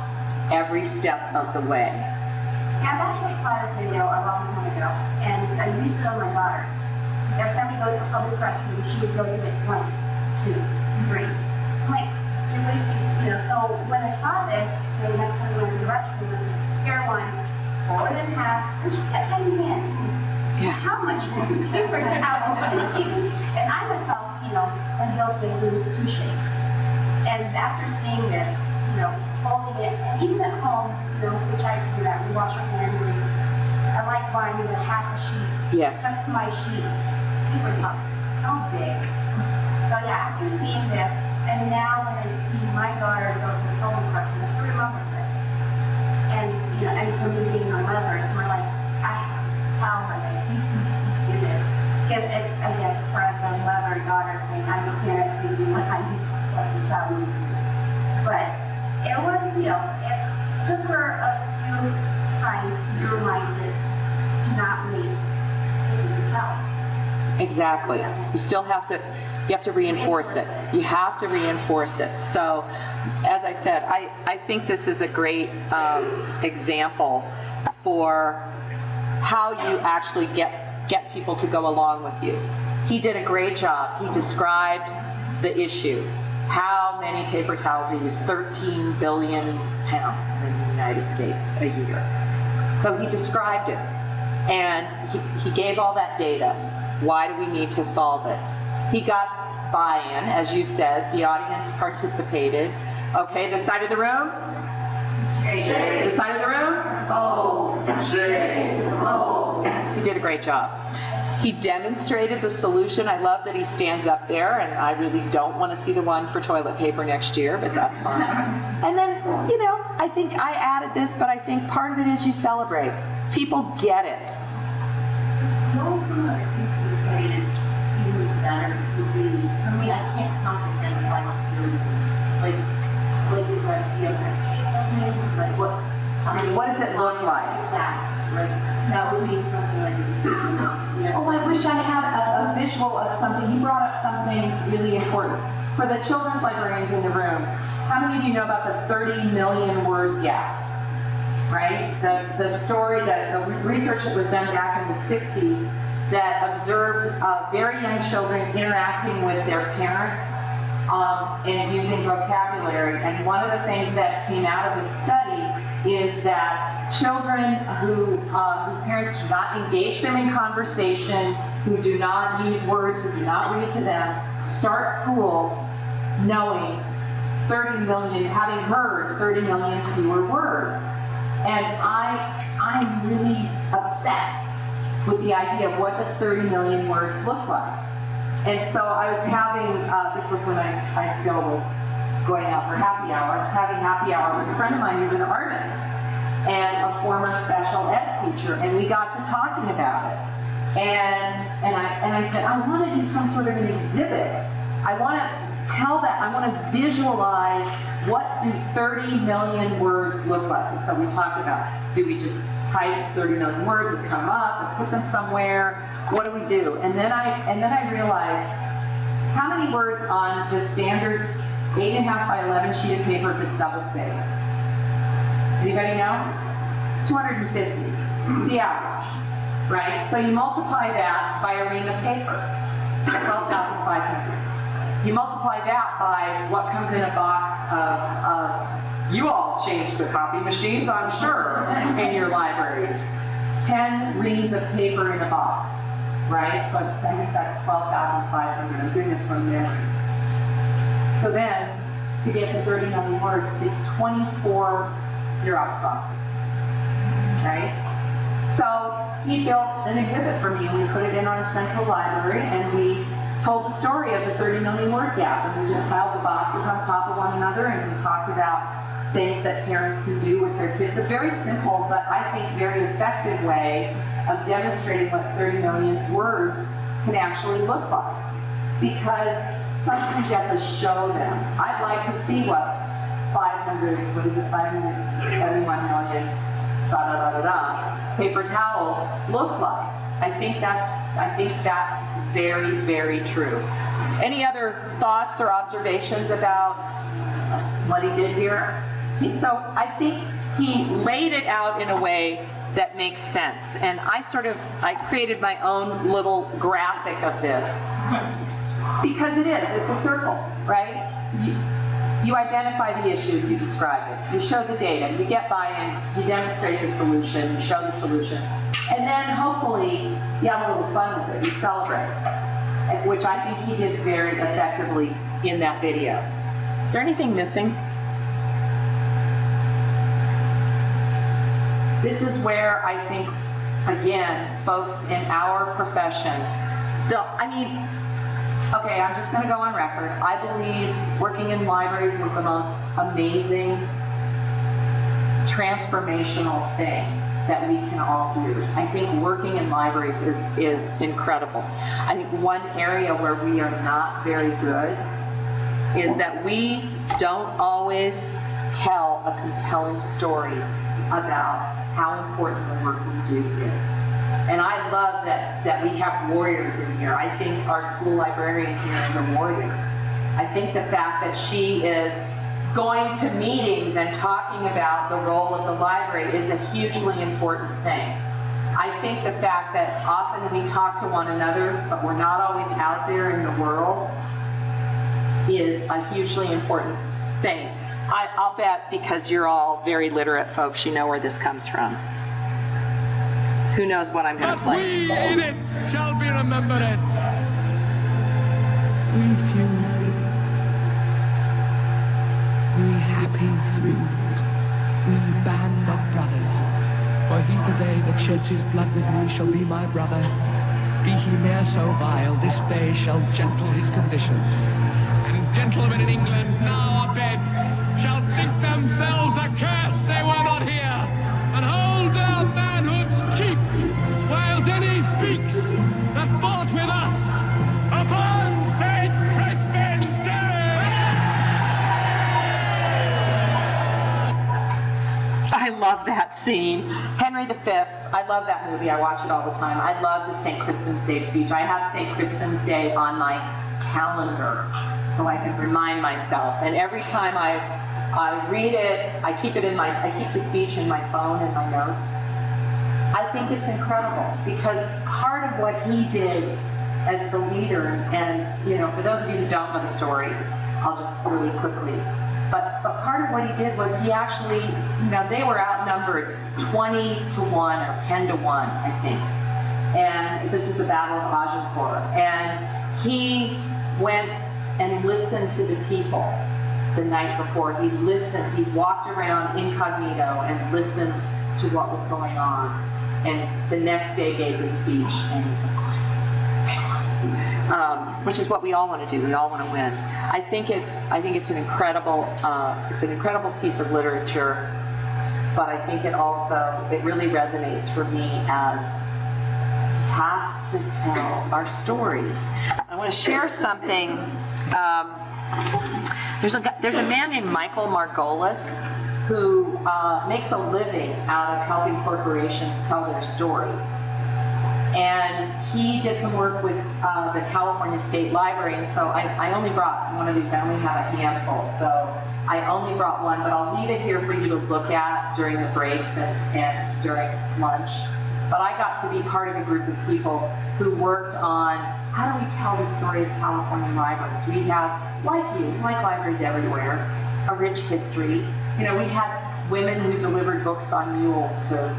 every step of the way. Yeah, I've actually saw this video a long time ago, and I used it on my daughter. Every time we go to a public restroom, she would go to it 1, 2, 3. I'm like, you're really see, so when I saw this, and my son went to the restroom, here one, fold it in half, and she kept hanging in. Yeah. How much paper towel? And I myself, am built into 2 shapes. And after seeing this, folding it, and even at home, we try to do that. We wash our hands. I like buying a half a sheet. Yes. Just to my sheet. Paper towel. So big. So yeah, after seeing this, and now when I see my daughter go to the home question, I remember this. And and for me being a mother, it's more like I have to tell her that you can do this. Give it, I guess, for the mother-daughter thing. I'm a parent thinking what I need to tell you. But it was, it took her a few times to be reminded to not waste paper towel. Exactly. You still have to, reinforce it. You have to reinforce it. So, as I said, I think this is a great example for how you actually get people to go along with you. He did a great job. He described the issue. How many paper towels are used? 13 billion pounds in the United States a year. So he described it. And he gave all that data. Why do we need to solve it? He got buy-in, as you said. The audience participated. Okay, this side of the room? This side of the room? He did a great job. He demonstrated the solution. I love that he stands up there, and I really don't want to see the one for toilet paper next year, but that's fine. And then, I think I added this, but I think part of it is you celebrate. People get it. One thing that I think would be great is even better would be, for me, I can't comprehend why it's really, like is that the other like what? What does it look like? Exactly. Like, that would be something like this. Oh, I wish I had a visual of something. You brought up something really important. For the children's librarians in the room, how many of you know about the 30 million word gap? Right? The story, the research that was done back in the 60s that observed very young children interacting with their parents and using vocabulary. And one of the things that came out of the study is that children whose parents do not engage them in conversation, who do not use words, who do not read to them, start school knowing 30 million, having heard 30 million fewer words. And I'm really obsessed with the idea of what does 30 million words look like. And so I was having, this was when I still was going out for happy hour, having happy hour with a friend of mine who's an artist and a former special ed teacher, and we got to talking about it. And I said, I want to do some sort of an exhibit. I want to tell that, I want to visualize what do 30 million words look like. And so we talked about, do we just type 30 million words and come up and put them somewhere? What do we do? And then I realized how many words on just standard 8.5 by 11 sheet of paper if it's double spaced? Anybody know? 250, the average, right? So you multiply that by a ream of paper, 12,500. You multiply that by what comes in a box of you all change the copy machines, I'm sure, in your libraries. 10 reams of paper in a box, right? So I think that's 12,500. I'm doing this from memory. So then, to get to 30 million words, it's 24 Xerox boxes, right? So he built an exhibit for me, and we put it in our central library, and we told the story of the 30 million word gap, and we just piled the boxes on top of one another, and we talked about things that parents can do with their kids. A very simple, but I think very effective way of demonstrating what 30 million words can actually look like. Because sometimes you have to show them. I'd like to see what 571 million, paper towels look like. I think that's very, very true. Any other thoughts or observations about what he did here? So I think he laid it out in a way that makes sense. And I created my own little graphic of this. Because it's a circle, right? You identify the issue, you describe it, you show the data, you get buy-in, you demonstrate the solution, you show the solution, and then hopefully you have a little fun with it, you celebrate, which I think he did very effectively in that video. Is there anything missing? This is where I think, again, folks in our profession, okay, I'm just going to go on record. I believe working in libraries is the most amazing, transformational thing that we can all do. I think working in libraries is incredible. I think one area where we are not very good is that we don't always tell a compelling story about how important the work we do is. And I love that we have warriors in here. I think our school librarian here is a warrior. I think the fact that she is going to meetings and talking about the role of the library is a hugely important thing. I think the fact that often we talk to one another, but we're not always out there in the world, is a hugely important thing. I'll bet, because you're all very literate folks, you know where this comes from. Who knows what I'm going to play? We in it shall be remembered. We few, we happy few, we band of brothers. For he today that sheds his blood with me shall be my brother. Be he ne'er so vile, this day shall gentle his condition. And gentlemen in England now abed shall think themselves accursed they were not here, and hold their manhoods cheap, while any speaks that fought with us upon St. Crispin's Day! I love that scene. Henry V, I love that movie. I watch it all the time. I love the St. Crispin's Day speech. I have St. Crispin's Day on my calendar so I can remind myself. And every time I read it, I keep the speech in my phone and my notes. I think it's incredible because part of what he did as the leader, and for those of you who don't know the story, I'll just really quickly, but part of what he did was he actually, they were outnumbered 20 to 1 or 10 to 1, I think. And this is the Battle of Agincourt. And he went and listened to the people the night before. He listened, he walked around incognito and listened to what was going on. And the next day gave his speech, and of course, they won. Which is what we all want to do. We all want to win. I think it's an incredible piece of literature, but I think it really resonates for me as we have to tell our stories. I want to share something. There's a man named Michael Margolis who makes a living out of helping corporations tell their stories. And he did some work with the California State Library, and so I only brought one of these. I only have a handful, so I only brought one, but I'll leave it here for you to look at during the breaks and during lunch. But I got to be part of a group of people who worked on how do we tell the story of California libraries. We have, like libraries everywhere, a rich history. We had women who delivered books on mules to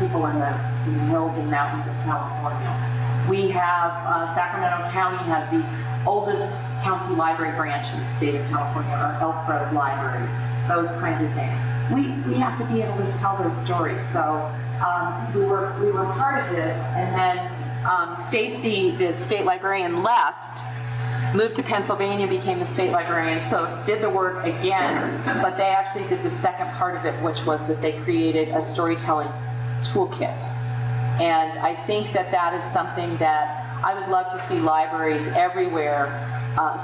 people in the hills and mountains of California. We have, Sacramento County has the oldest county library branch in the state of California, our Elk Grove Library, those kinds of things. We have to be able to tell those stories. So we were part of this, and then Stacy, the state librarian, left, moved to Pennsylvania, became the state librarian, so did the work again, but they actually did the second part of it, which was that they created a storytelling toolkit. And I think that is something that I would love to see libraries everywhere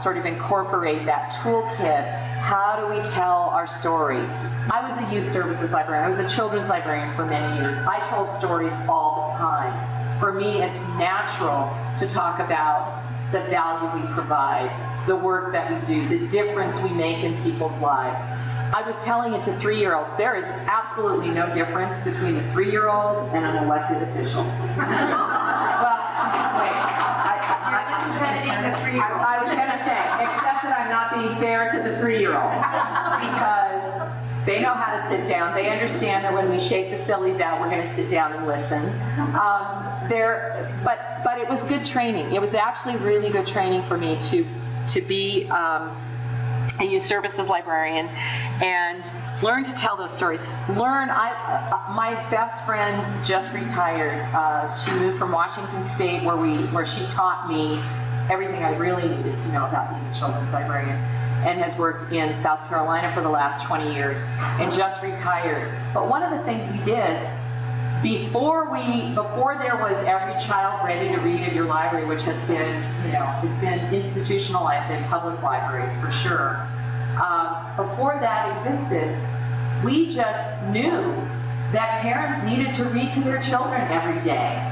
sort of incorporate that toolkit. How do we tell our story? I was a youth services librarian. I was a children's librarian for many years. I told stories all the time. For me, it's natural to talk about the value we provide, the work that we do, the difference we make in people's lives. I was telling it to 3-year-olds. There is absolutely no difference between a 3-year-old and an elected official. Well, wait. You're discrediting the 3-year-old. I was going to say, except that I'm not not being fair to the 3-year-old because they know how to sit down. They understand that when we shake the sillies out, we're going to sit down and listen. But it was good training. It was actually really good training for me to be a youth services librarian and learn to tell those stories. My best friend just retired. She moved from Washington State where she taught me everything I really needed to know about being a children's librarian, and has worked in South Carolina for the last 20 years and just retired. But one of the things we did before there was every child ready to read at your library, which has been, it's been institutionalized in public libraries for sure. Before that existed, we just knew that parents needed to read to their children every day.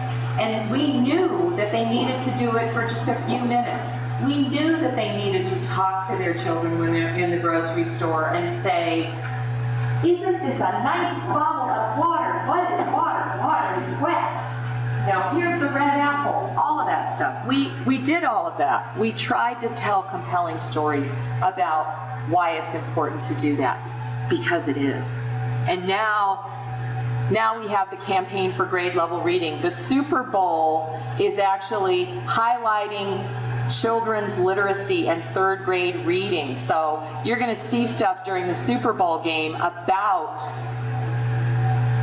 And we knew that they needed to do it for just a few minutes. We knew that they needed to talk to their children when they're in the grocery store and say, isn't this a nice bottle of water? What is water? Water is wet. Here's the red apple. All of that stuff. We did all of that. We tried to tell compelling stories about why it's important to do that, because it is. And now we have the campaign for grade level reading. The Super Bowl is actually highlighting children's literacy and 3rd grade reading. So you're going to see stuff during the Super Bowl game about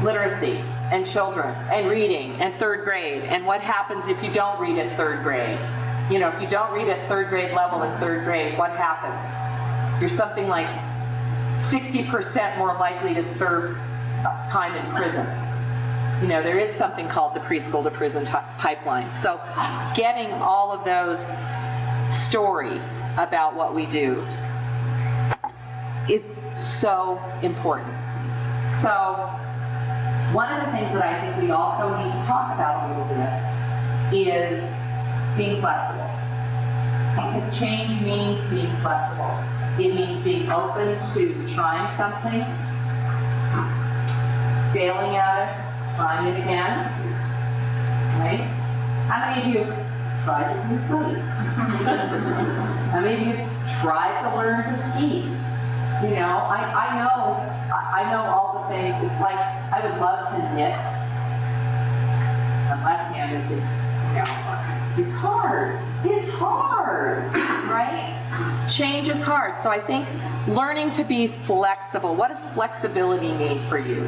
literacy and children and reading and 3rd grade and what happens if you don't read at 3rd grade. If you don't read at 3rd grade level in 3rd grade, what happens? You're something like 60% more likely to serve time in prison. There is something called the preschool to prison pipeline. So getting all of those stories about what we do is so important. So one of the things that I think we also need to talk about a little bit is being flexible. Because change means being flexible. It means being open to trying something, failing at it, trying it again, right? How many of you tried to do study? How many of you tried to learn to ski? I know all the things. It's like I would love to knit. I'm left-handed. It's hard. It's hard, right? Change is hard. So I think learning to be flexible. What does flexibility mean for you?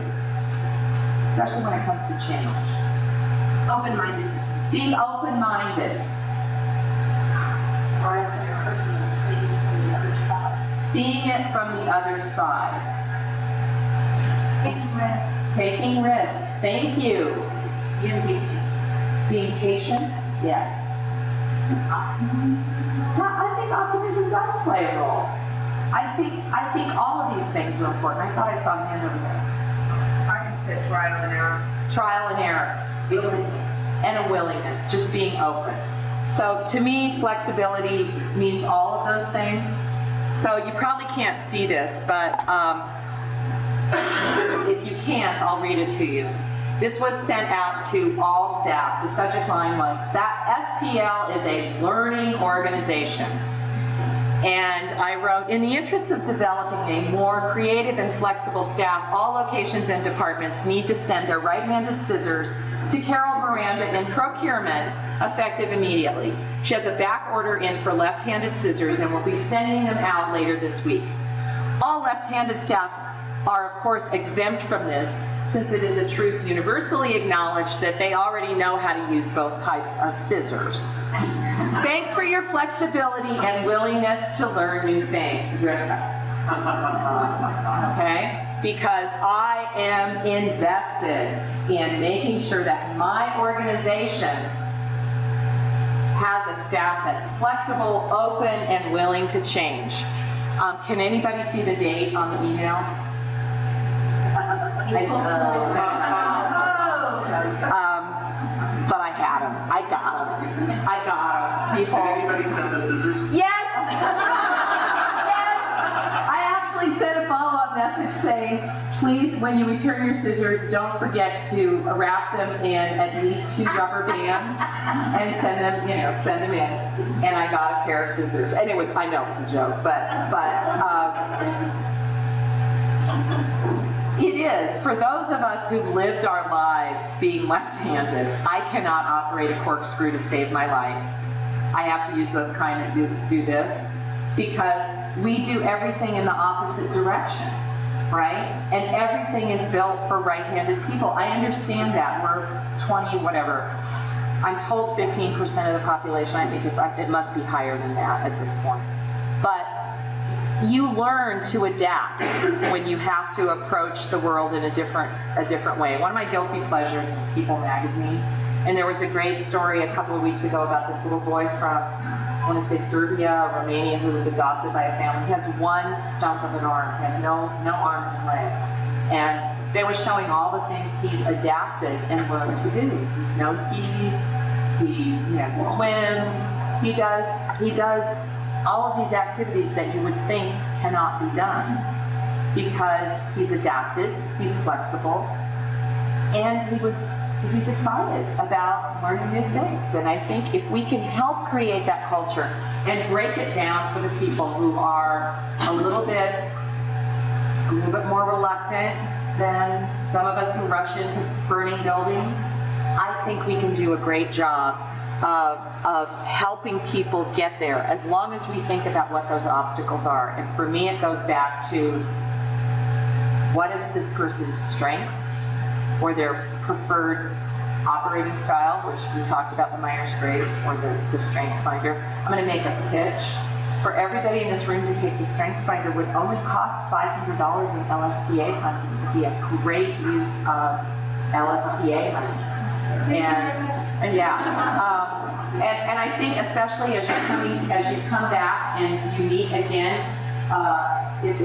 Especially when it comes to change. Open-minded. Being open-minded. Or if the person is seeing from the other side. Seeing it from the other side. Taking risks. Taking risks. Thank you. Being patient. Being patient? Yes. Optimism? I think optimism does play a role. I think all of these things are important. I thought I saw a hand over there. I can say trial and error. Trial and error. And a willingness. Just being open. So to me, flexibility means all of those things. So you probably can't see this, but if you can't, I'll read it to you. This was sent out to all staff. The subject line was, SPL is a learning organization. And I wrote, in the interest of developing a more creative and flexible staff, all locations and departments need to send their right-handed scissors to Carol Miranda in procurement, effective immediately. She has a back order in for left-handed scissors and will be sending them out later this week. All left-handed staff are, of course, exempt from this, since it is a truth universally acknowledged that they already know how to use both types of scissors. Thanks for your flexibility and willingness to learn new things, Rivkah. Okay? Because I am invested in making sure that my organization has a staff that's flexible, open, and willing to change. Can anybody see the date on the email? But I had them. I got them. People. Did anybody send the scissors? Yes! Yes! I actually sent a follow-up message saying, thing, please, when you return your scissors, don't forget to wrap them in at least 2 rubber bands and send them in. And I got a pair of scissors. And I know it was a joke, but it is. For those of us who lived our lives being left-handed, I cannot operate a corkscrew to save my life. I have to use those kind of do this, because we do everything in the opposite direction, right? And everything is built for right-handed people. I understand that. We're 20, whatever. I'm told 15% of the population. I think it must be higher than that at this point. But you learn to adapt when you have to approach the world in a different way. One of my guilty pleasures is People magazine. And there was a great story a couple of weeks ago about this little boy from, I want to say Serbia or Romania, who was adopted by a family. He has one stump of an arm. He has no arms and legs. And they were showing all the things he's adapted and learned to do. He snow skis, he swims, he does all of these activities that you would think cannot be done because he's adapted, he's flexible, and he's excited about learning new things. And I think if we can help create that culture and break it down for the people who are a little bit more reluctant than some of us who rush into burning buildings, I think we can do a great job of helping people get there, as long as we think about what those obstacles are. And for me, it goes back to, what is this person's strengths or their preferred operating style, which we talked about, the Myers-Briggs or the Strengths Finder. I'm going to make a pitch. For everybody in this room to take the Strengths Finder would only cost $500 in LSTA money. It would be a great use of LSTA money. And I think especially as you come back and you meet again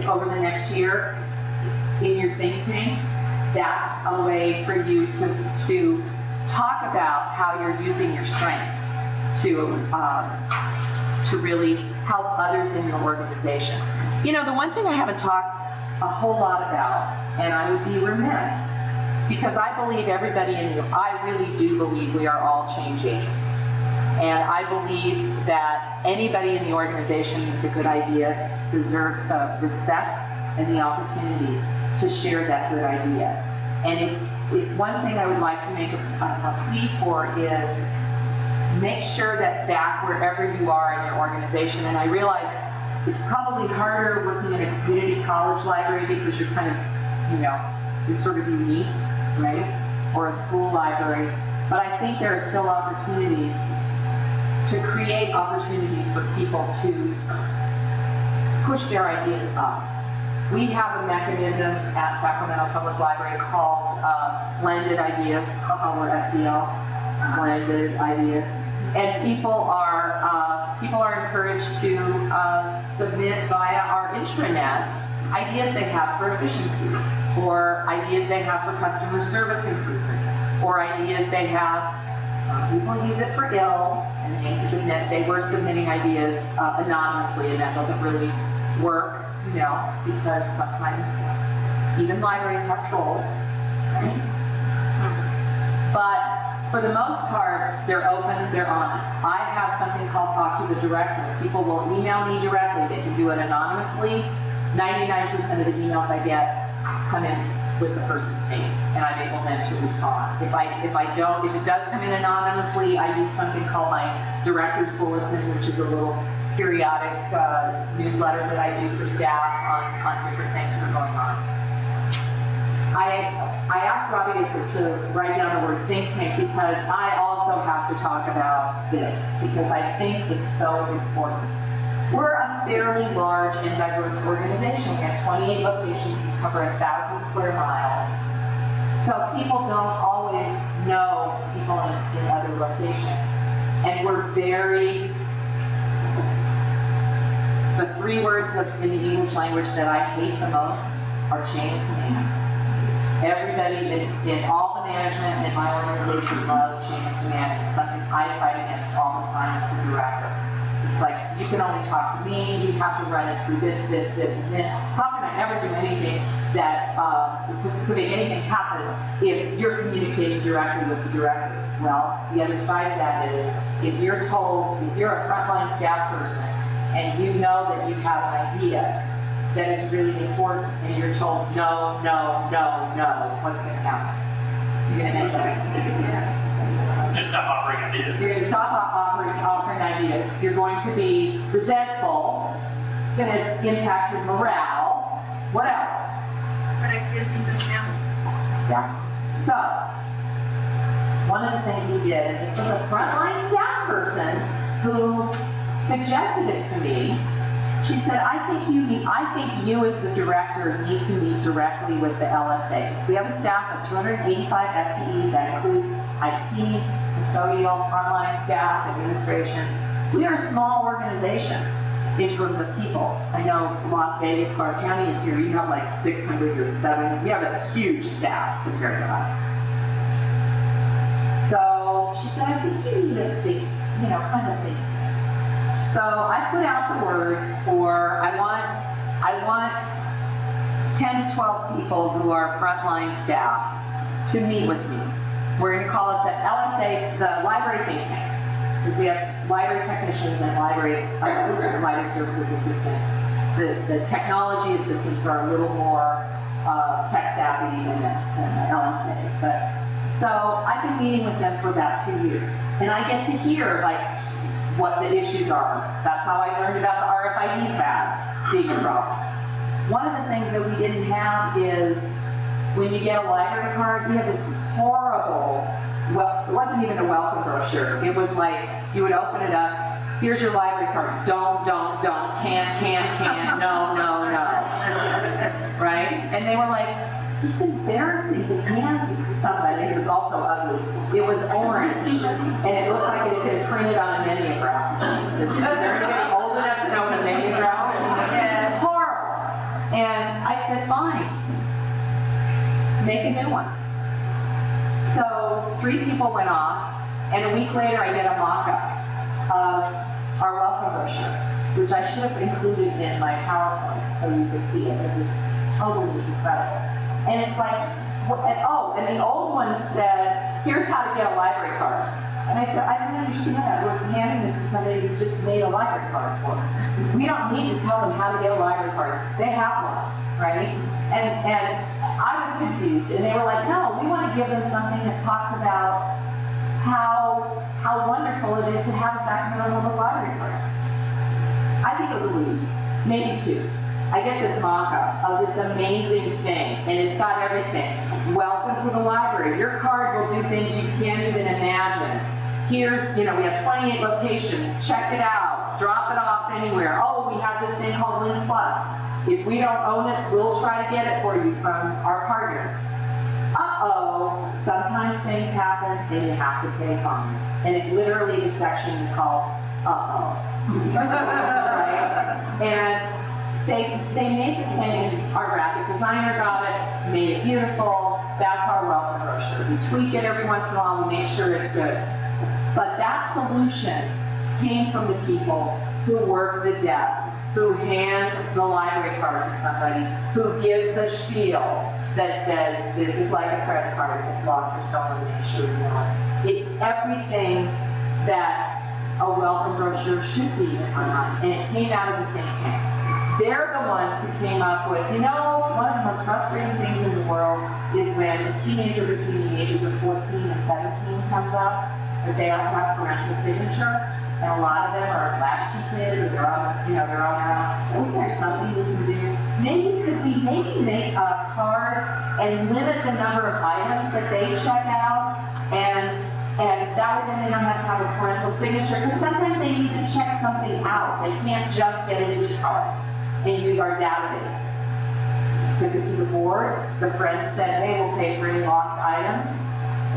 over the next year in your think tank, that's a way for you to talk about how you're using your strengths to really help others in your organization. The one thing I haven't talked a whole lot about, and I would be remiss, because I believe I really do believe we are all change agents. And I believe that anybody in the organization with a good idea deserves the respect and the opportunity to share that good idea. And if one thing I would like to make a plea for is, make sure that back wherever you are in your organization, and I realize it's probably harder working in a community college library because you're kind of, you're sort of unique, right? Or a school library. But I think there are still opportunities to create opportunities for people to push their ideas up. We have a mechanism at Sacramento Public Library called Splendid Ideas, or SBL, Splendid Ideas. And people are encouraged to submit via our intranet ideas they have for efficiencies, or ideas they have for customer service improvements, or ideas they have. People use it for ill, and they were submitting ideas anonymously, and that doesn't really work, because sometimes even libraries have trolls, right? But for the most part, they're open, they're honest. I have something called Talk to the Director. People will email me directly. They can do it anonymously. 99% of the emails I get come in with the person's name, and I'm able then to respond. If it does come in anonymously, I use something called my Director's Bulletin, which is a little periodic newsletter that I do for staff on different things that are going on. I asked Robbie to write down the word think tank because I also have to talk about this, because I think it's so important. We're a fairly large and diverse organization. We have 28 locations, we cover 1,000 square miles. So people don't always know people in other locations. And we're the 3 words in the English language that I hate the most are chain of command. Everybody in all the management in my organization loves chain of command. It's something I fight against all the time as the director. It's like, you can only talk to me, you have to run it through this, and this. How can I can't ever do anything that, to make anything happen if you're communicating directly with the director. Well, the other side of that is, if you're told, if you're a frontline staff person, and you know that you have an idea that is really important, and you're told, no, no, no, no, what's going to happen? You're going to say something. Just stop offering ideas. You're going to stop offering ideas. You're going to be resentful. It's going to impact your morale. What else? Productivity and family. Yeah. So, one of the things we did, and this was a frontline staff person who suggested it to me. She said, I think you as the director need to meet directly with the LSAs. We have a staff of 285 FTEs that includes IT, custodial, frontline staff, administration. We are a small organization in terms of people. I know Las Vegas, Clark County is here. You have like 600 or 700. We have a huge staff compared to us. So she said, I think you need to think, kind of think. So I put out the word for, I want 10 to 12 people who are frontline staff to meet with me. We're going to call it the LSA, the library think tank. Because we have library technicians and library services assistants. The technology assistants are a little more tech savvy than the LSAs. So I've been meeting with them for about 2 years. And I get to hear what the issues are. That's how I learned about the RFID pads being a problem. One of the things that we didn't have is when you get a library card, you have this horrible, well, it wasn't even a welcome brochure. It was like, you would open it up, here's your library card. Don't, can't, no. Right? And they were like, it's embarrassing to hand somebody who's also ugly. It was orange, and it looked like it had been printed on a mimeograph. Is there anybody old enough to know what a mimeograph is? Yeah. Horrible. And I said, fine. Make a new one. So 3 people went off, and a week later I did a mock-up of our welcome brochure, which I should have included in my PowerPoint so you could see it. It was totally incredible. And it's like, and the old one said, here's how to get a library card. And I said, I don't understand that. We're handing this to somebody who just made a library card for us. We don't need to tell them how to get a library card. They have one, right? And I was confused. And they were like, no, we want to give them something that talks about how wonderful it is to have a Sacramento Public Library card. I think it was a week, maybe 2. I get this mock-up of this amazing thing, and it's got everything. Welcome to the library. Your card will do things you can't even imagine. Here's, we have 28 locations. Check it out. Drop it off anywhere. Oh, we have this thing called Link Plus. If we don't own it, we'll try to get it for you from our partners. Uh-oh, sometimes things happen, and you have to pay fines. And it literally, the section is called uh-oh. Right? And they made this thing, our graphic designer got it, made it beautiful. That's our welcome brochure. We tweak it every once in a while, we make sure it's good. But that solution came from the people who work the desk, who hand the library card to somebody, who gives the spiel that says, this is like a credit card, if it's lost or stolen, make sure you know it. It's everything that a welcome brochure should be on, and it came out of the think tank. They're the ones who came up with, one of the most frustrating things in the world is when a teenager between the ages of 14 and 17 comes up, that they have to have parental signature, and a lot of them are latchkey kids, or they're on their own. Maybe there's something we can do. Maybe make a card and limit the number of items that they check out, and that way then they don't have to have a parental signature, because sometimes they need to check something out. They can't just get an e-card and use our database. Took it to the board. The friends said, hey, we'll pay for any lost items.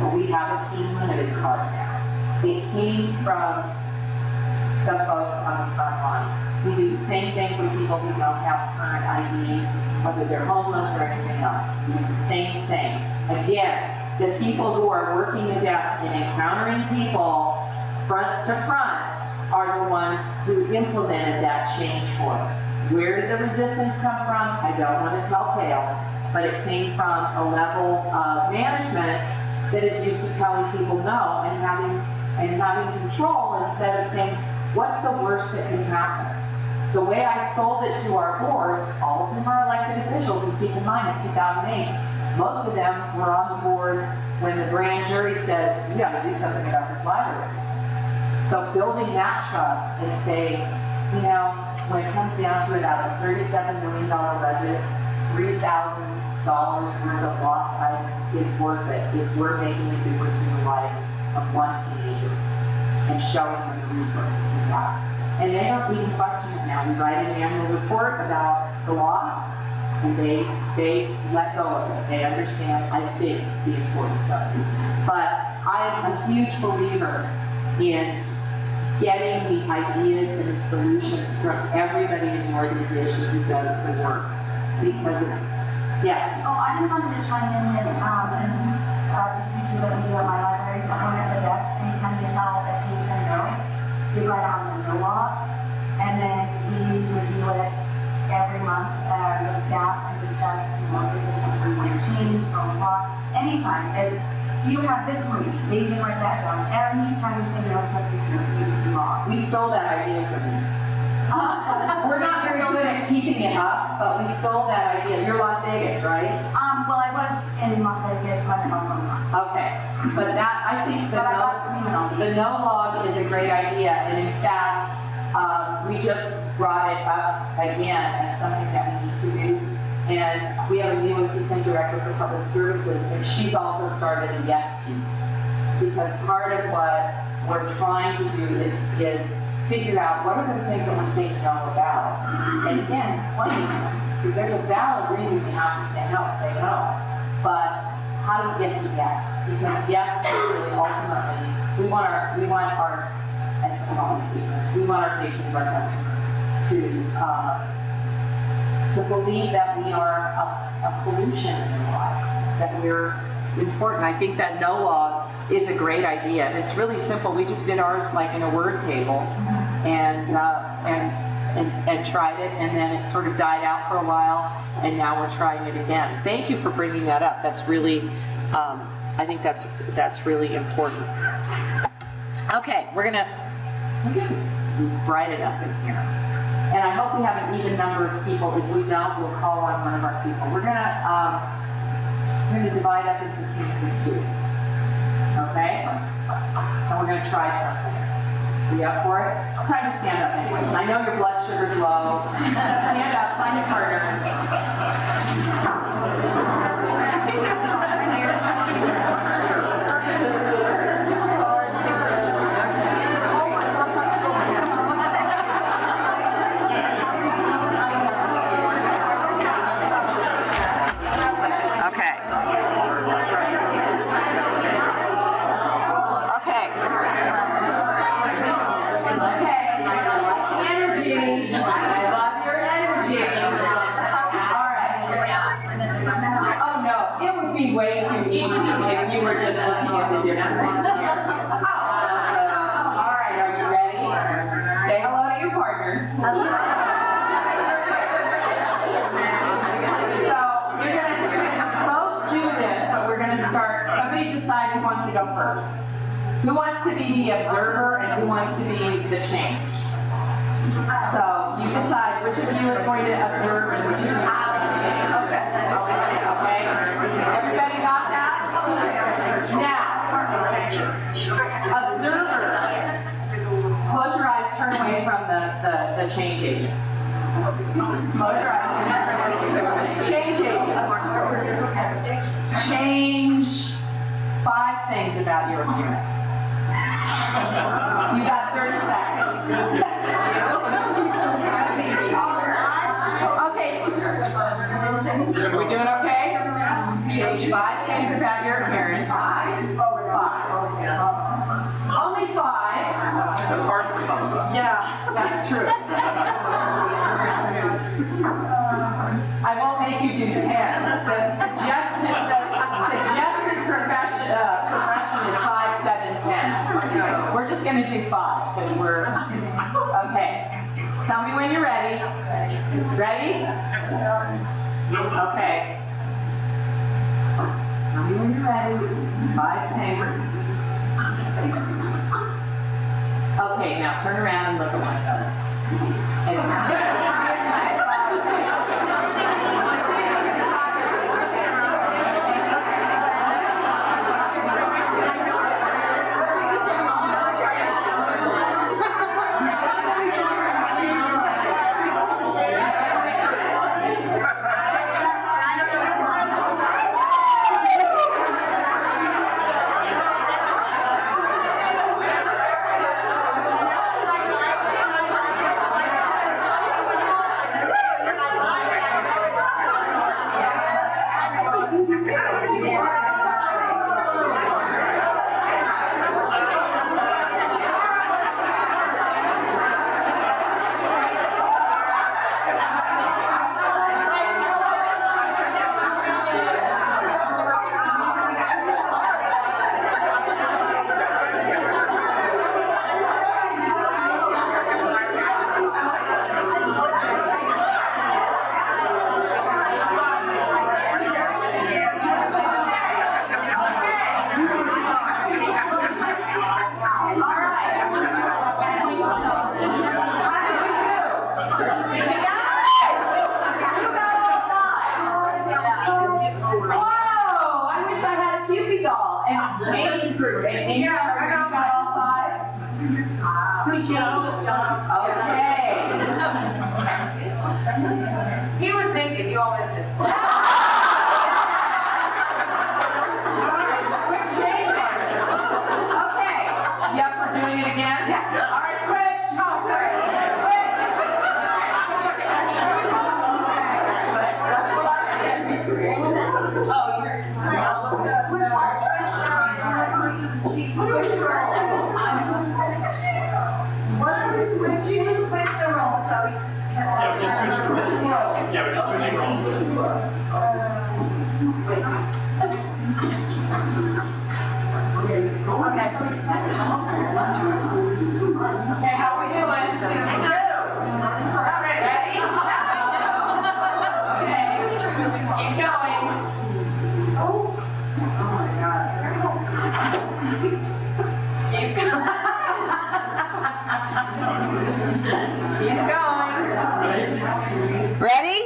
Well, we have a team limited card now. It came from the folks on the front line. We do the same thing for people who don't have current ID, whether they're homeless or anything else. We do the same thing. Again, the people who are working the desk and encountering people front to front are the ones who implemented that change for us. Where did the resistance come from? I don't want to tell tales, but it came from a level of management that is used to telling people no and having control instead of saying, what's the worst that can happen? The way I sold it to our board, all of them are elected officials, and keep in mind in 2008, most of them were on the board when the grand jury said, you got to do something about this library. So building that trust and saying, you know, when it comes down to it, out of a $37 million budget, $3,000 worth of lost items is worth it if we're making a difference in the life of one teenager and showing them the resources we have. And they don't even question it now. We write an annual report about the loss, and they let go of it. They understand, I think, the importance of it. But I am a huge believer in getting the ideas and the solutions from everybody in the organization who does the work. Because of, yes? Oh, I just wanted to chime in with procedure that we do at my library. I'm at the desk, anytime you tell a patient no, we write on the no log, and then we review it every month as a staff and discuss, you know, is this something we want to change or lost? Anytime. Do you have this movie? They even write that down. Anytime you say no to a patient, it needs to be logged. We stole that idea from you. We're not very good at keeping it up, but we stole that idea. You're Las Vegas, right? Well, I was in Las Vegas when I was Okay, but that, I think the no log is a great idea, and in fact, we just brought it up again as something that we need to do. And we have a new assistant director for public services, and she's also started a yes team. Because part of what we're trying to do is figure out what are those things that we're saying no about. And again, explain them. Because there's a valid reason you have to say no. But how do we get to yes? Because yes is really ultimately, we want our patients, our customers, to believe that we are a solution in their lives, that we're important. I think that no log is a great idea. And it's really simple. We just did ours like in a word table and tried it, and then it sort of died out for a while, and now we're trying it again. Thank you for bringing that up. That's really, I think that's really important. Okay, we're gonna write it up in here. And I hope we have an even number of people. If we don't, we'll call on one of our people. We're gonna divide up into teams of two. Okay? And we're gonna try something. Are you up for it? Time to stand up anyway. I know your blood sugar's low. Stand up, find a partner. Way too easy if you were just looking at the difference here. All right, are you ready? Say hello to your partners. So you're gonna both do this, but we're gonna start. Somebody decide who wants to go first. Who wants to be the observer and who wants to be the change? So you decide which of you is going to observe and which of you is going to be. Okay. Everybody got that? Now, observer. Close your eyes, turn away from the change agent. Close your eyes. Change agent. Change 5 things about your appearance. You got 30 seconds. Okay. We doing okay? Change 5 things about your appearance. 5. Only 5. That's hard for some of us. Yeah, that's true. I won't make you do 10. The suggested progression is 5, 7, 10. We're just going to do 5 because we're okay. Tell me when you're ready. Ready? Okay. Tell me when you're ready. 5 papers. Okay, now turn around and look at one of those. He was thinking, you always did. Okay. You up for doing it again? Yes. All right, switch. Yeah, we're just switching roles. Okay, how are we doing? Ready? Okay. Keep going. Oh my God. Keep going. Keep going. Ready?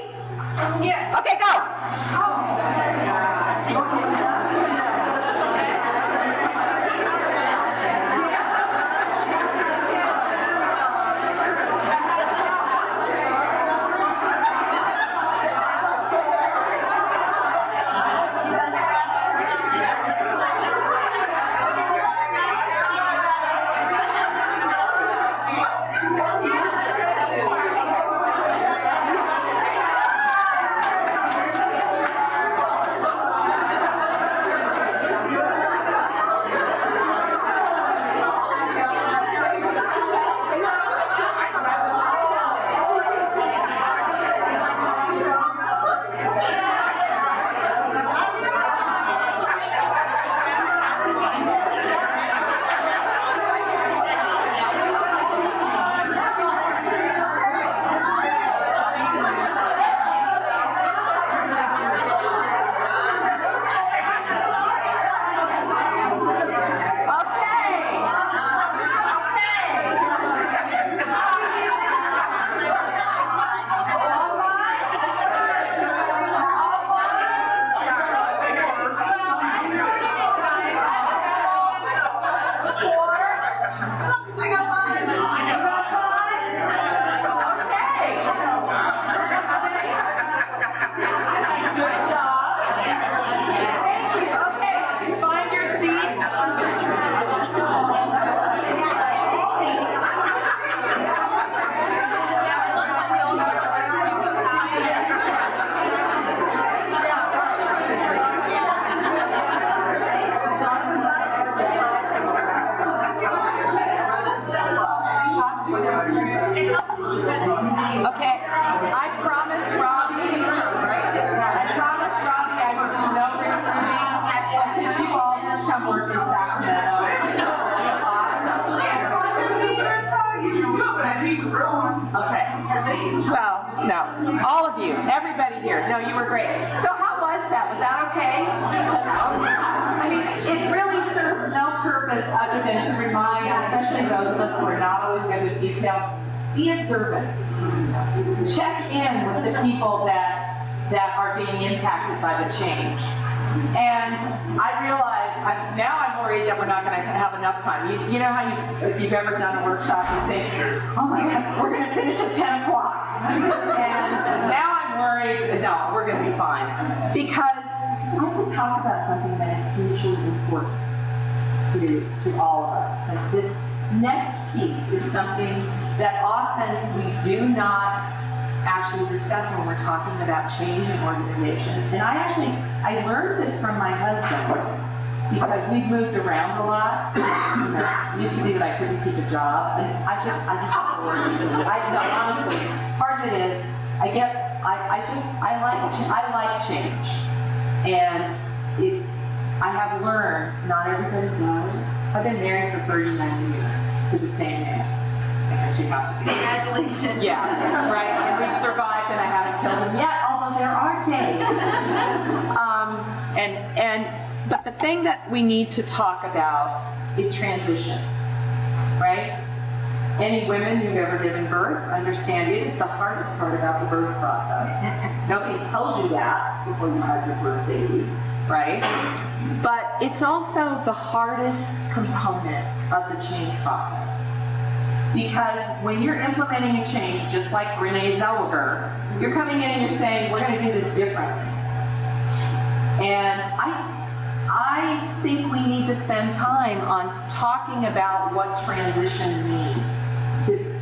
Yeah. Okay, go. Well, no, all of you, everybody here. No, you were great. So how was that? Was that okay? I mean, it really serves no purpose other than to remind, especially those of us who are not always good with detail, be observant. Check in with the people that are being impacted by the change. And I realize, now I'm worried that we're not going to have enough time. You know how if you've ever done a workshop, you think, oh my God, we're going to finish at 10 o'clock. And now I'm worried, no, we're going to be fine. Because I have to talk about something that is hugely important to all of us. And this next piece is something that often we do not actually discuss when we're talking about change in organizations. And I learned this from my husband because we've moved around a lot. It used to be that I couldn't keep a job. And I get bored. No, honestly, part of it is I like change. And I have learned, not everybody does. I've been married for 39 years to the same man. Because you have to be. Congratulations. Yeah, right. And we've survived, and I haven't killed him yet, although there are days. But the thing that we need to talk about is transition, right? Any women who've ever given birth understand it is the hardest part about the birth process. Nobody tells you that before you have your first baby, right? But it's also the hardest component of the change process. Because when you're implementing a change, just like Renee Zellweger, you're coming in and you're saying, we're going to do this differently. And I think we need to spend time on talking about what transition means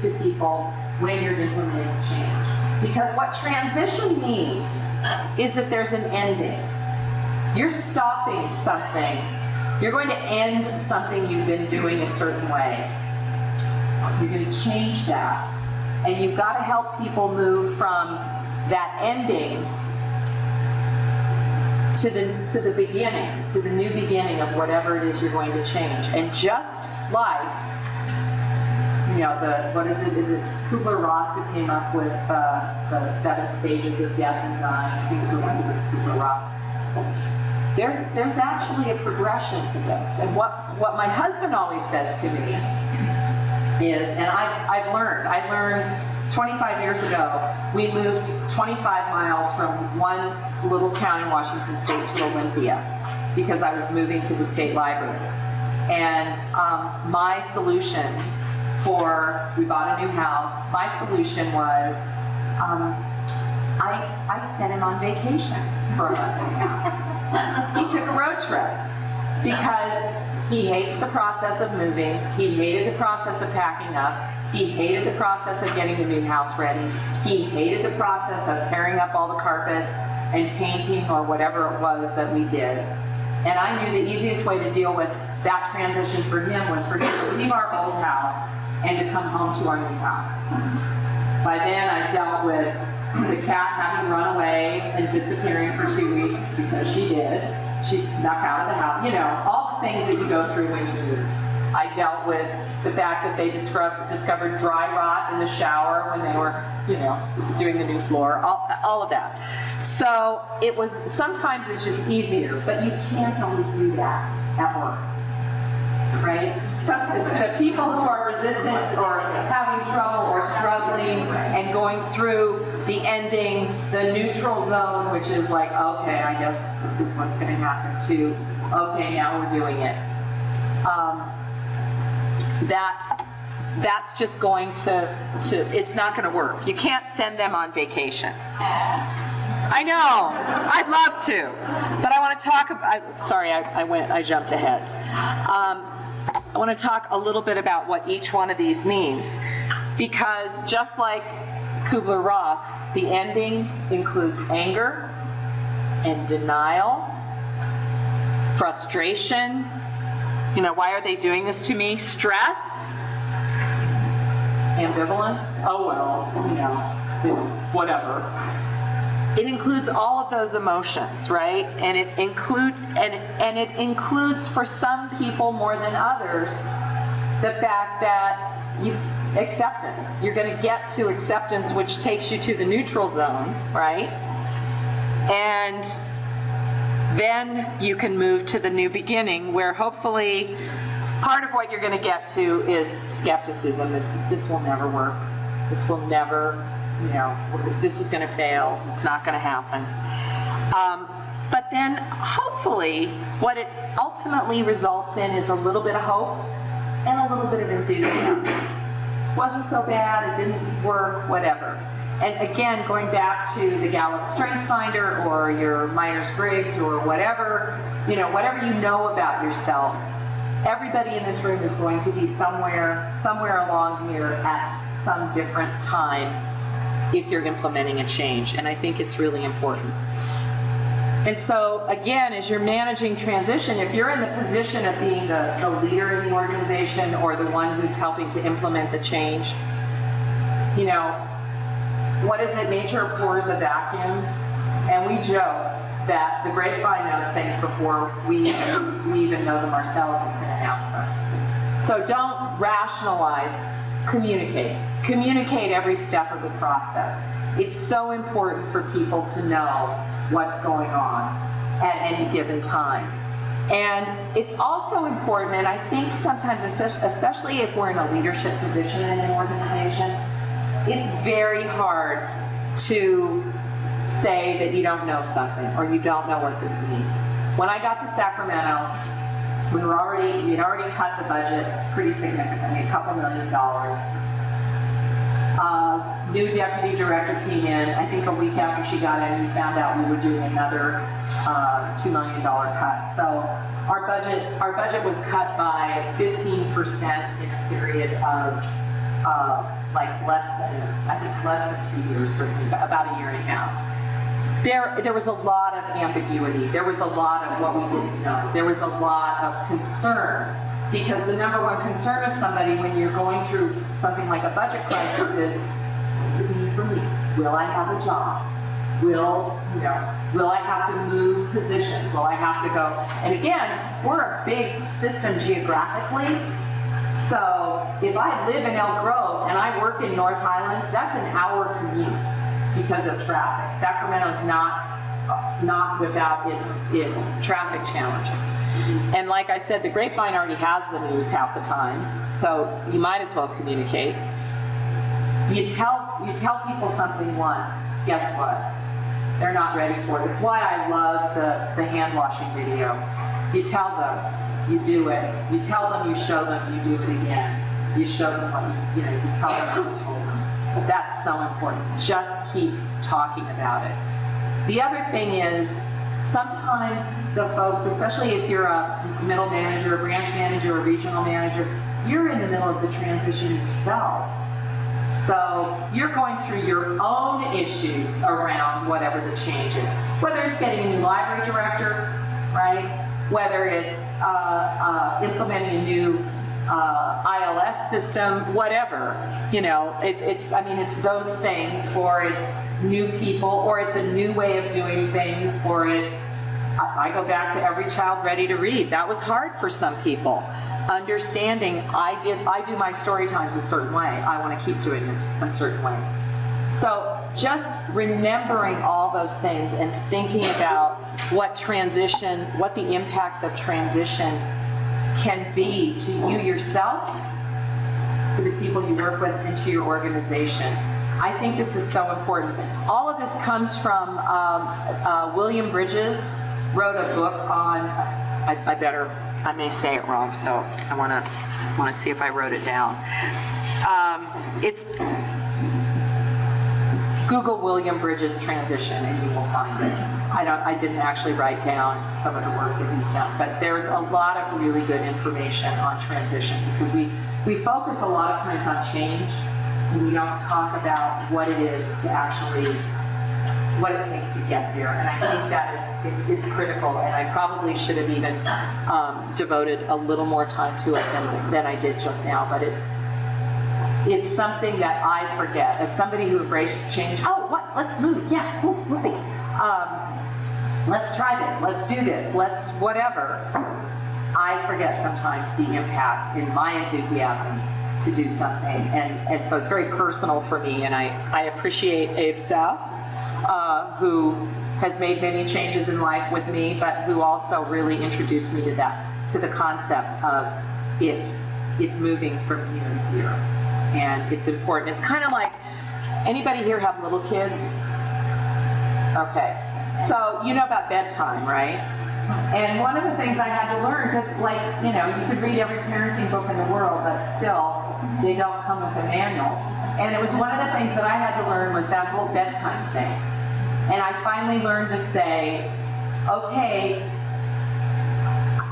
to people when you're implementing change. Because what transition means is that there's an ending. You're stopping something. You're going to end something you've been doing a certain way. You're going to change that. And you've got to help people move from that ending to the beginning, to the new beginning of whatever it is you're going to change. And just like, what is it Kubler-Ross who came up with the 7 stages of death and dying. I think it was Kubler-Ross. There's actually a progression to this. And what my husband always says to me is, and I learned 25 years ago, we moved 25 miles from one little town in Washington State to Olympia because I was moving to the state library. And my solution we bought a new house, my solution was, I sent him on vacation for a month and a half. He took a road trip because he hates the process of moving. He hated the process of packing up. He hated the process of getting the new house ready. He hated the process of tearing up all the carpets and painting or whatever it was that we did. And I knew the easiest way to deal with that transition for him was for him to leave our old house and to come home to our new house. By then, I dealt with the cat having run away and disappearing for 2 weeks because she did. She snuck out of the house. All the things that you go through when you move. I dealt with the fact that they discovered dry rot in the shower when they were, doing the new floor, all of that. So sometimes it's just easier, but you can't always do that at work, right? The people who are resistant or having trouble or struggling and going through the ending, the neutral zone, which is like, okay, I guess this is what's going to happen too. Okay, now we're doing it. That's just going to it's not going to work. You can't send them on vacation. I know, I'd love to, but I want to talk about, sorry, I jumped ahead. I want to talk a little bit about what each one of these means, because just like Kubler-Ross, the ending includes anger and denial, frustration. Why are they doing this to me? Stress, ambivalence. Oh well, it's whatever. It includes all of those emotions, right? And it includes for some people more than others the fact that acceptance. You're going to get to acceptance, which takes you to the neutral zone, right? And then you can move to the new beginning, where hopefully part of what you're going to get to is skepticism. This will never work. This will never, this is going to fail. It's not going to happen. But then hopefully what it ultimately results in is a little bit of hope and a little bit of enthusiasm. Wasn't so bad, it didn't work, whatever. And again, going back to the Gallup Strengths Finder or your Myers-Briggs or whatever, whatever you know about yourself, everybody in this room is going to be somewhere along here at some different time if you're implementing a change. And I think it's really important. And so, again, as you're managing transition, if you're in the position of being the leader in the organization or the one who's helping to implement the change, what is it? Nature abhors a vacuum. And we joke that the grapevine knows things before we even know them ourselves and can announce them. So don't rationalize, communicate. Communicate every step of the process. It's so important for people to know what's going on at any given time. And it's also important, and I think sometimes, especially if we're in a leadership position in an organization, it's very hard to say that you don't know something or you don't know what this means. When I got to Sacramento, we had already cut the budget pretty significantly, $2 million. New deputy director came in. I think a week after she got in, we found out we were doing another $2 million cut. So our budget was cut by 15% in a period of less than 2 years, certainly about a year and a half. There was a lot of ambiguity. There was a lot of what we didn't know. There was a lot of concern, because the number one concern of somebody when you're going through something like a budget crisis is, what does it mean for me? Will I have a job? Will I have to move positions? Will I have to go? And again, we're a big system geographically. So if I live in Elk Grove and I work in North Highlands, that's an hour commute because of traffic. Sacramento's not without its traffic challenges. And like I said, the grapevine already has the news half the time, so you might as well communicate. You tell people something once, guess what? They're not ready for it. It's why I love the hand washing video. You tell them, you do it. You tell them, you show them, you do it again. You show them what you tell them what you told them. That's so important. Just keep talking about it. The other thing is, sometimes the folks, especially if you're a middle manager, a branch manager, a regional manager, you're in the middle of the transition yourselves. So you're going through your own issues around whatever the change is. Whether it's getting a new library director, right? Whether it's implementing a new ILS system, whatever. It's those things, or it's new people, or it's a new way of doing things, or it's, I go back to every child ready to read. That was hard for some people. Understanding, I do my story times a certain way. I want to keep doing it a certain way. So just remembering all those things and thinking about what the impacts of transition can be to you yourself, to the people you work with, and to your organization. I think this is so important. All of this comes from William Bridges wrote a book on, I may say it wrong, so I want to see if I wrote it down. It's Google William Bridges transition and you will find it. I didn't actually write down some of the work that he's done, but there's a lot of really good information on transition, because we focus a lot of times on change and we don't talk about what it is to actually, what it takes to get there. And I think that it's critical, and I probably should have even devoted a little more time to it than I did just now, but it's something that I forget. As somebody who embraces change, let's move, yeah, moving. Let's try this, let's do this, let's whatever. I forget sometimes the impact in my enthusiasm to do something. And so it's very personal for me, and I appreciate Abe Sass, who has made many changes in life with me, but who also really introduced me to the concept of it's moving from here to here. And it's important. It's kind of like, anybody here have little kids? Okay. So you know about bedtime, right? And one of the things I had to learn, because you could read every parenting book in the world, but still, they don't come with a manual. And it was one of the things that I had to learn was that whole bedtime thing. And I finally learned to say, okay,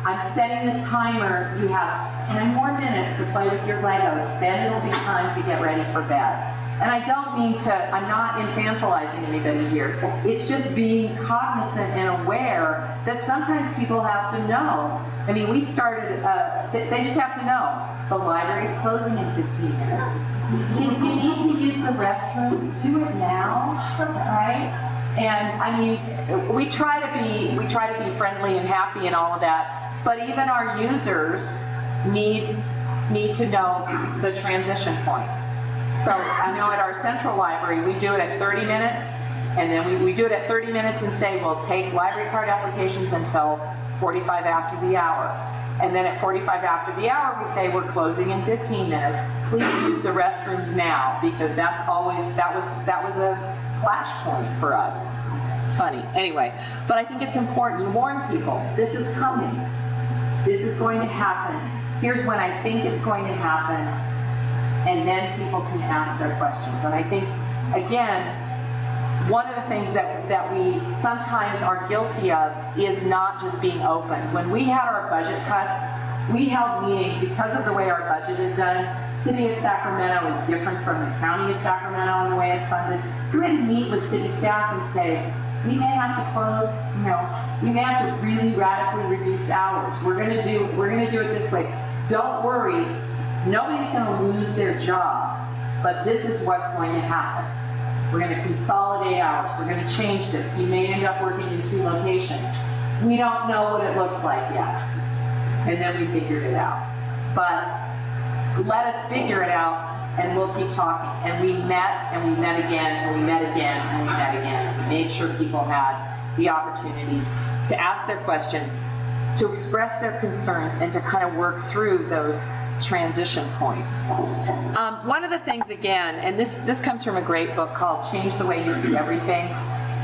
I'm setting the timer. You have 10 more minutes to play with your Legos. Then it'll be time to get ready for bed. And I don't mean to, I'm not infantilizing anybody here. It's just being cognizant and aware that sometimes people have to know. I mean, we started, they just have to know. The library's closing in 15 minutes. If you need to use the restroom, do it now, right? And I mean, we try to be friendly and happy and all of that, but even our users need to know the transition points. So I know at our central library, we do it at 30 minutes, and then we do it at 30 minutes and say, we'll take library card applications until 45 after the hour. And then at 45 after the hour, we say, we're closing in 15 minutes. Please use the restrooms now, because that was a flashpoint for us. It's funny. Anyway, but I think it's important. You warn people, this is coming. This is going to happen. Here's when I think it's going to happen. And then people can ask their questions. And I think, again, one of the things that we sometimes are guilty of is not just being open. When we had our budget cuts, we held meetings because of the way our budget is done. City of Sacramento is different from the County of Sacramento in the way it's funded. So we had to meet with city staff and say, we may have to close, we may have to really radically reduce hours. We're going to do it this way. Don't worry. Nobody's going to lose their jobs, but this is what's going to happen. We're going to consolidate hours. We're going to change this. You may end up working in 2 locations. We don't know what it looks like yet. And then we figured it out. But let us figure it out, and we'll keep talking. And we met, and we met again, and we met again, and we met again. And we made sure people had the opportunities to ask their questions, to express their concerns, and to kind of work through those transition points. One of the things, again, and this comes from a great book called Change the Way You See Everything,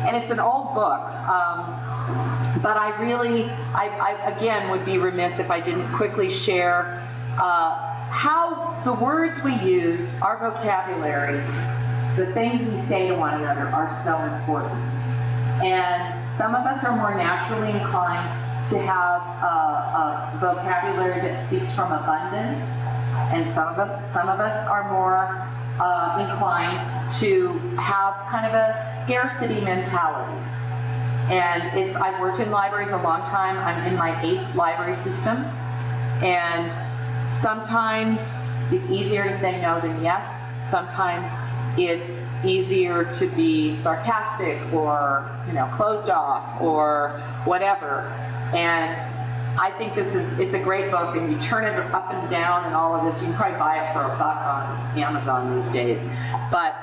and it's an old book, but I again would be remiss if I didn't quickly share how the words we use, our vocabulary, the things we say to one another are so important. And some of us are more naturally inclined to have a vocabulary that speaks from abundance, and some of us are more inclined to have kind of a scarcity mentality. And I've worked in libraries a long time. I'm in my 8th library system, and sometimes it's easier to say no than yes. Sometimes it's easier to be sarcastic or closed off or whatever. And I think it's a great book, and you turn it up and down and all of this. You can probably buy it for $1 on Amazon these days. But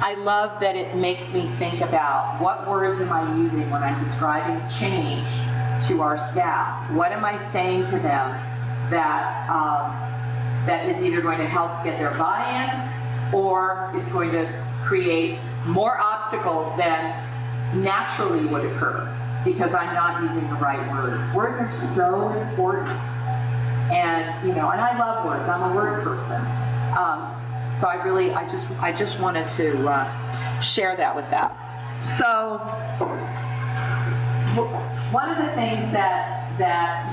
I love that it makes me think about what words am I using when I'm describing change to our staff. What am I saying to them that is either going to help get their buy-in, or it's going to create more obstacles than naturally would occur, because I'm not using the right words. Words are so important. And, and I love words. I'm a word person. So I just wanted to share that with that. So one of the things that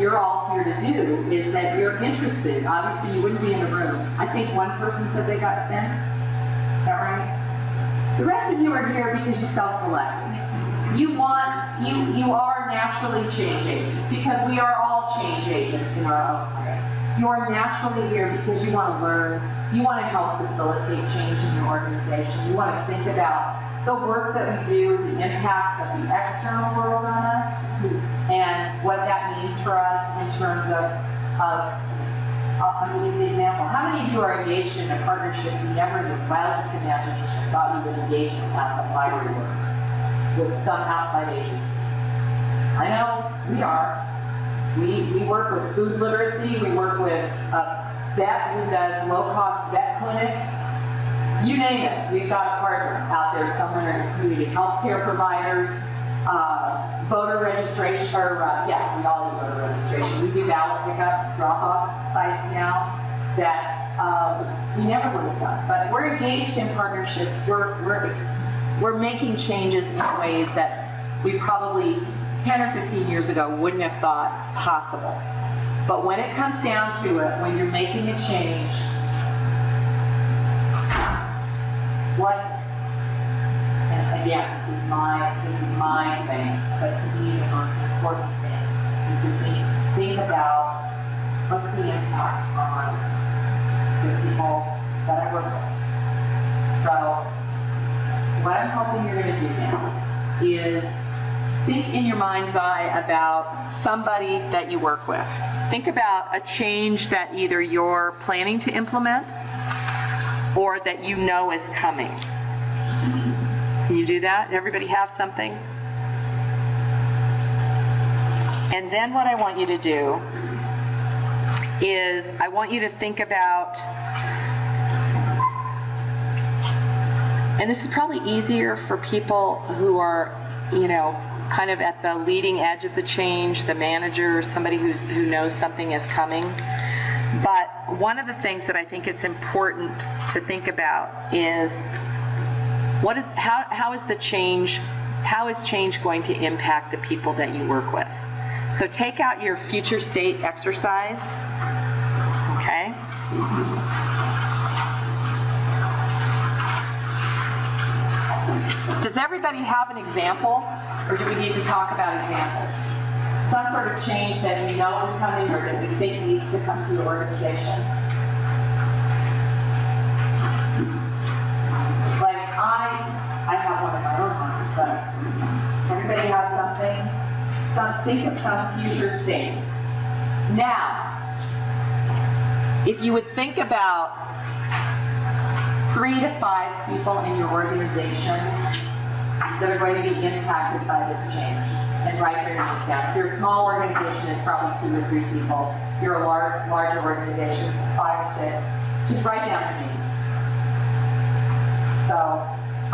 you're all here to do is that you're interested. Obviously, you wouldn't be in the room. I think one person said they got sent. Is that right? The rest of you are here because you self-selected. You are naturally change agents, because we are all change agents in our own way. You are naturally here because you want to learn. You want to help facilitate change in your organization. You want to think about the work that we do, the impacts of the external world on us, and what that means for us in terms of I'll use the example. How many of you are engaged in a partnership you never in your wildest imagination thought you would engage in outside library work with some outside agency? I know we are. We work with food literacy. We work with a vet who does low-cost vet clinics. You name it. We've got a partner out there somewhere in the community. Healthcare providers, voter registration, or yeah, we all do voter registration. We do ballot pickup, drop-off sites now that we never would have done. But we're engaged in partnerships. We're making changes in ways that we probably 10 or 15 years ago wouldn't have thought possible. But when it comes down to it, when you're making a change, and again, this is my thing, but to me the most important thing is to think about what's the impact on the people that I work with. So what I'm hoping you're going to do now is think in your mind's eye about somebody that you work with. Think about a change that either you're planning to implement or that you know is coming. Can you do that? Everybody have something? And then what I want you to do is I want you to think about, and this is probably easier for people who are, kind of at the leading edge of the change, the manager, somebody who knows something is coming. But one of the things that I think it's important to think about is how is change going to impact the people that you work with? So take out your future state exercise, okay? Does everybody have an example, or do we need to talk about examples? Some sort of change that we know is coming or that we think needs to come to your organization. Like I have one of my own ones, but everybody has something. Think of some future state. Now, if you would think about 3 to 5 people in your organization that are going to be impacted by this change, and write their names down. If you're a small organization, it's probably 2 or 3 people. If you're a larger organization, 5 or 6. Just write down their names. So,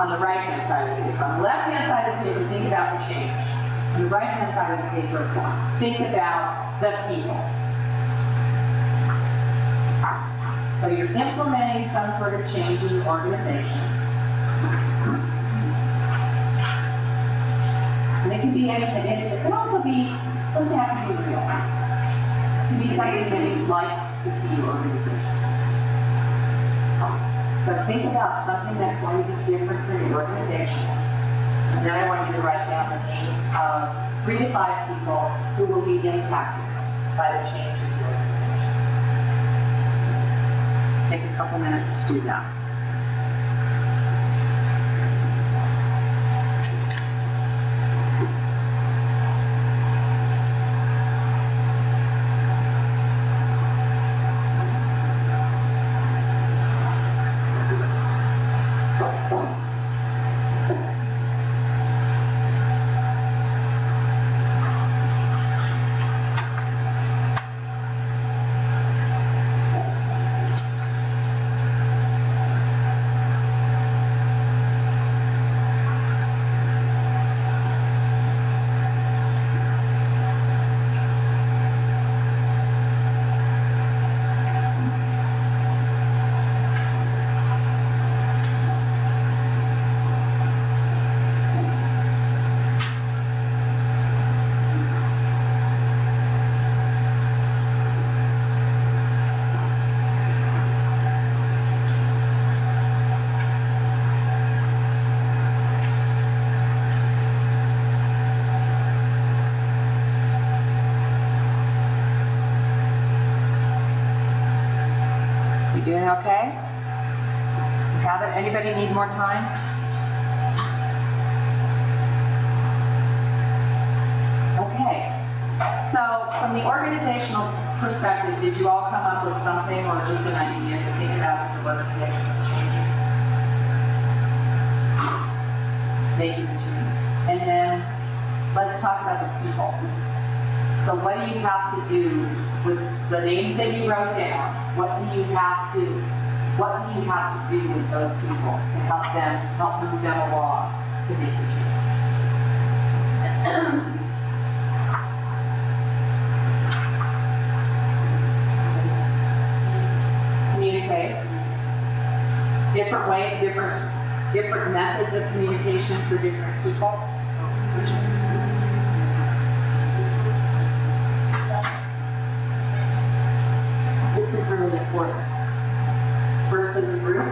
on the right-hand side of the paper. On the left-hand side of the paper, think about the change. On the right-hand side of the paper, think about the people. So you're implementing some sort of change in your organization. And it can be anything. It can also be, doesn't have to be real. It can be something that you'd like to see your organization. So think about something that's going to be different for your organization. And then I want you to write down the names of 3 to 5 people who will be impacted by the change in your organization. Take a couple minutes to do that. Doing okay? Have it? Anybody need more time? Okay. So from the organizational perspective, did you all come up with something or just an idea to think about if the organization was changing? Thank you, Jean. And then let's talk about the people. So what do you have to do with the names that you wrote down? What do you have to do with those people to help move them along to make the change? Communicate. Different ways, different methods of communication for different people. This is really important. First as a group,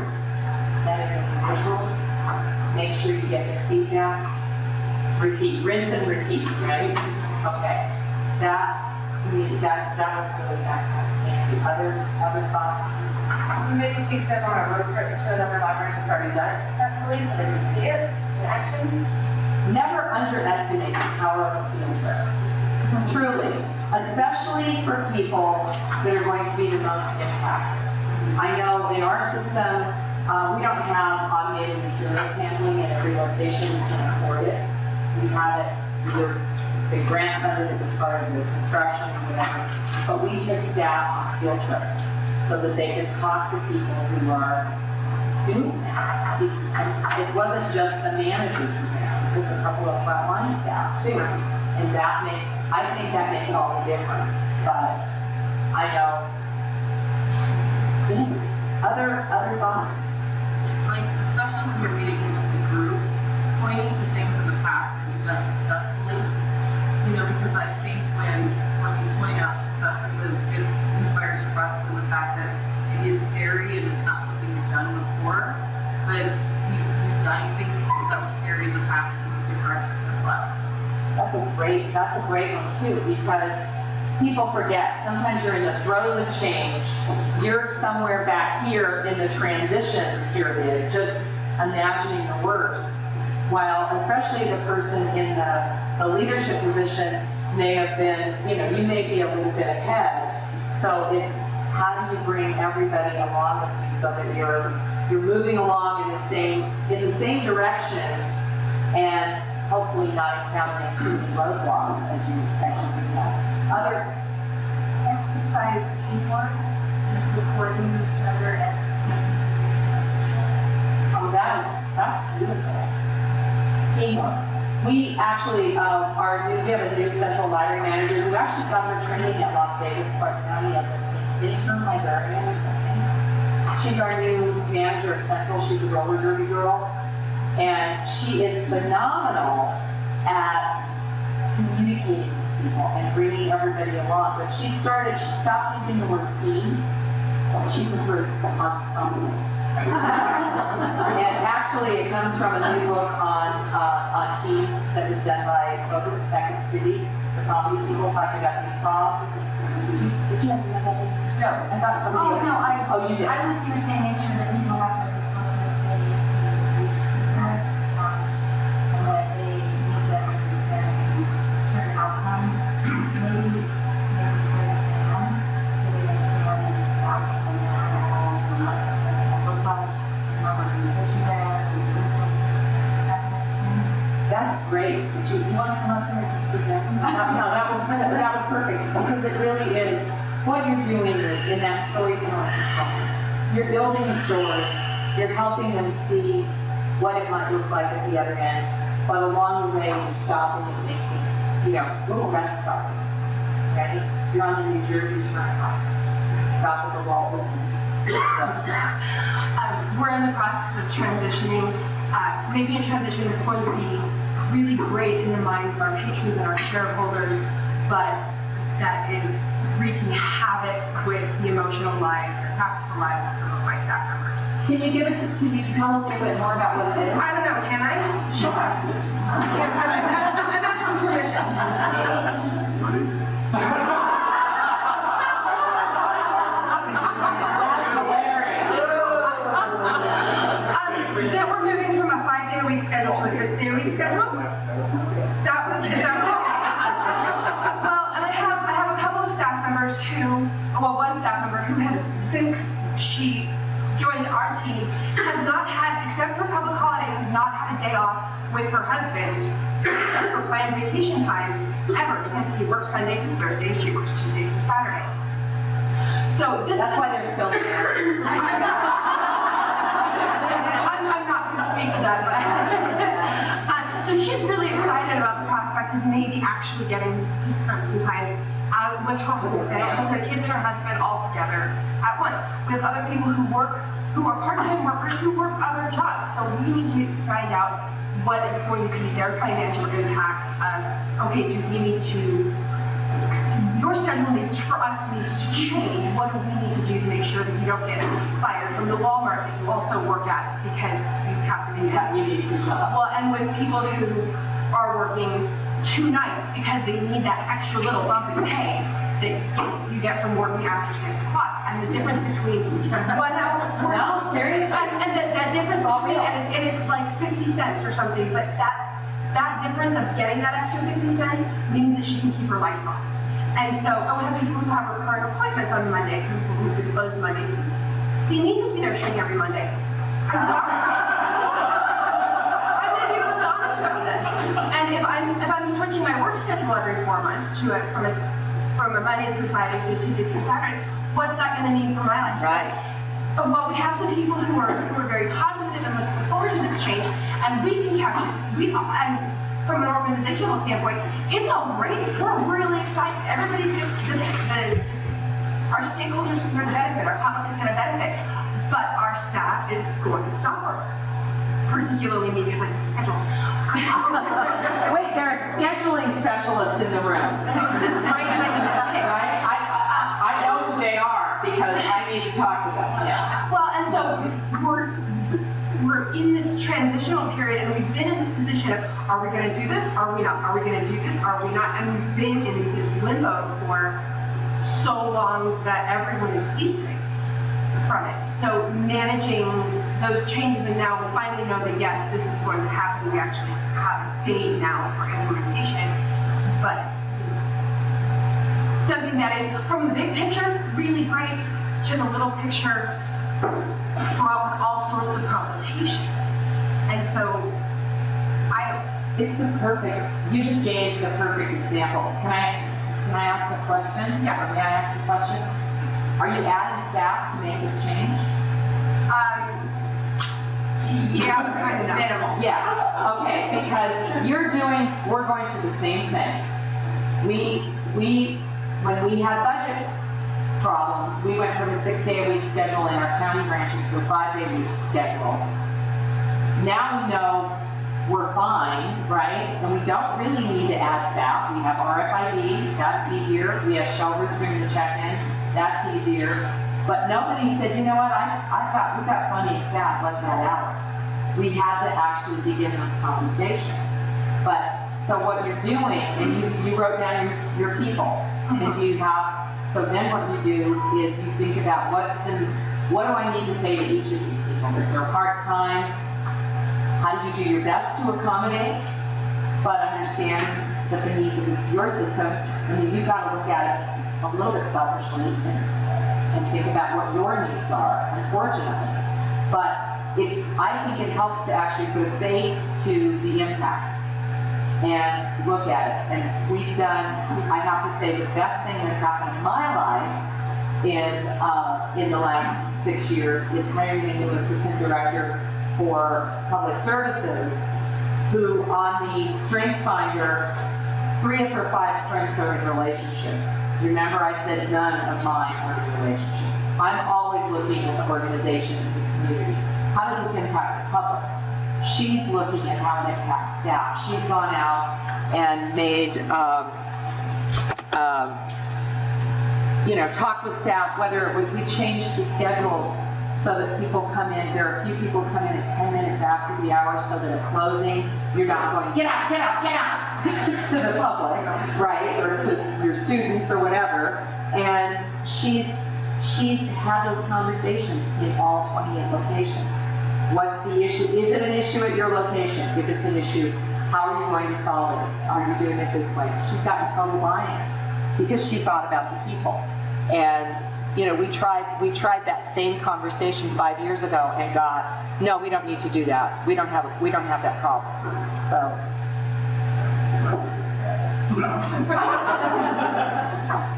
then as an individual. Make sure you get their feedback. Repeat, rinse and repeat, right? Okay. That, to me, that was really excellent. Thank you. Other thoughts? Maybe take them on a road trip to another library that's already done it successfully so they can see it in action. Never underestimate the power of a field trip. Truly. Especially for people that are going to be the most impacted. I know in our system, we don't have automated materials handling at every location. We can afford it. We have it either the grant funded as part of the construction or whatever. But we took staff on field trips so that they could talk to people who are doing that. It wasn't just the managers who had. It took a couple of frontline staff too. And I think that makes all the difference. But I know. Other thoughts? Like, especially when you're meeting with the group, pointing to things in the past that you've done successfully, because I think when you point out successes, it inspires trust in the fact that it is scary and it's not something you've done before, but you've done things that were scary in the past to get our success level. That's a great one too, because people forget. Sometimes you're in the throes of change. You're somewhere back here in the transition period, just imagining the worst. While especially the person in the leadership position may have been, you may be a little bit ahead. So it's how do you bring everybody along with you so that you're moving along in the same direction and hopefully not encountering too many roadblocks as you do that. Other Emphasize teamwork and supporting each other as a team. Oh, that's beautiful. Teamwork. We actually we have a new central library manager who actually got her training at Las Vegas Park County as an intern librarian or something. She's our new manager at Central. She's a roller derby girl. And she is phenomenal at communicating with people and bringing everybody along. But she stopped using the word team. She prefers ensemble. And actually, it comes from a new book on teams that was done by Focus Second City, the comedy people talking about improv. Did you have another? No, I thought somebody else. Oh, you did. I was going to say make sure that people have the responsibility and that they need to understand certain outcomes. Maybe for the plan, so they understand the outcomes and what success will look like, and what we're going to put you there, and the resources, that kind of thing. That's great. Did you want to come up here and just present? No, that was perfect, because it really is what you're doing in that storytelling component. You're building a story. You're helping them see what it might look like at the other end, but along the way you're stopping and making, little rest stops. Right? You're on the New Jersey Turnpike. Stop at the Walton. We're in the process of transitioning, making a transition that's going to be really great in the minds of our patrons and our shareholders, but that is wreaking havoc with the emotional lives and practical lives of some of my staff members. Can you tell us a little bit more about what it is? I don't know, can I? Sure. I'm not from permission. That we're moving from a 5-day-a-week schedule to a 6-day-a-week schedule. Is that well, and I have a couple of staff members who who has, since she joined our team, has not had, except for public holidays, has not had a day off with her husband, except for planned vacation time, ever, because he works Sunday through Thursday, she works Tuesday through Saturday. So this That's why they're still there. I'm not going to speak to that, but so she's really excited about the prospect of maybe actually getting to spend some time out with her whole family, with her kids and her husband all together at once. We have other people who are part-time workers who work other jobs. So we need to find out what is going to be their financial impact of, okay, do we need to, your schedule needs for us needs to change. What do we need to do to make sure that you don't get fired from the Walmart that you also work at because you have to do that? You need to job. Well, and with people who are working 2 nights because they need that extra little bump in pay that you get from working after 6 o'clock. And the difference between 1 hour. No, seriously. And that difference between, and it's like 50 cents or something, but that difference of getting that extra 50 cents means that she can keep her lights on. And so, I would have people who have recurring appointments on Monday, people who do close Mondays. They need to see their shrink every Monday. I'm sorry. I'm going to be really honest about this. And if I'm switching my work schedule every 4 months to from a Monday through Friday to Tuesday through Saturday, what's that going to mean for my life? Right. Well, we have some people who are very positive and looking forward to this change, and we can capture. And from an organizational standpoint, it's all great. We're really excited. Everybody, our stakeholders are going to benefit. Our public is going to benefit, but our staff is going to suffer, particularly me with schedule. Wait, there are scheduling specialists in the room. Right? I know who they are because I need to talk to them. Yeah. Well, and so we're in this transitional period, and we've been in this position of, are we going to do this? Are we not? Are we going to do this? Are we not? And we've been in this limbo for so long that everyone is ceasing from it. So managing those changes, and now we finally know that yes, this is going to happen. We actually have a date now for implementation, but something that is, from the big picture, really great, to the little picture, fraught with all sorts of complications. And so, It's the perfect, you just gave the perfect example. Can I ask a question? Yeah. May I ask a question? Are you adding staff to make this change? yeah, kind of minimal. Yeah, okay, because we're going through the same thing. When we had budget problems, we went from a 6-day-a-week schedule in our county branches to a 5-day-a-week schedule. Now we know we're fine, right? And we don't really need to add staff. We have RFID, that's easier. We have shelters during the check-in, that's easier. But nobody said, you know what, we've got plenty of staff, let's add hours. We had to actually begin those conversations. But, so what you're doing, and you wrote down your people, and you have, so then what you do is you think about what do I need to say to each of these people? If they're part-time, how do you do your best to accommodate, but understand that the needs of your system, I mean, you've got to look at it a little bit selfishly and think about what your needs are, unfortunately. But I think it helps to actually put a face to the impact and look at it. And we've done, I have to say, the best thing that's happened in my life in the last 6 years is hiring a new assistant director for public services, who on the Strengths Finder, 3 of her 5 strengths are in relationships. Remember, I said none of mine are in relationships. I'm always looking at the organization and the community. How does this impact the public? She's looking at how it impacts staff. She's gone out and made, talked with staff, whether it was we changed the schedule so that people come in, there are a few people come in at 10 minutes after the hour so that at closing, you're not going, get out, get out, get out, to the public, right, or to your students or whatever. And she's had those conversations in all 28 locations. What's the issue? Is it an issue at your location? If it's an issue, how are you going to solve it? Are you doing it this way? She's gotten total buy-in because she thought about the people. And you know, we tried that same conversation 5 years ago and got, no, we don't need to do that. We don't have that problem. So.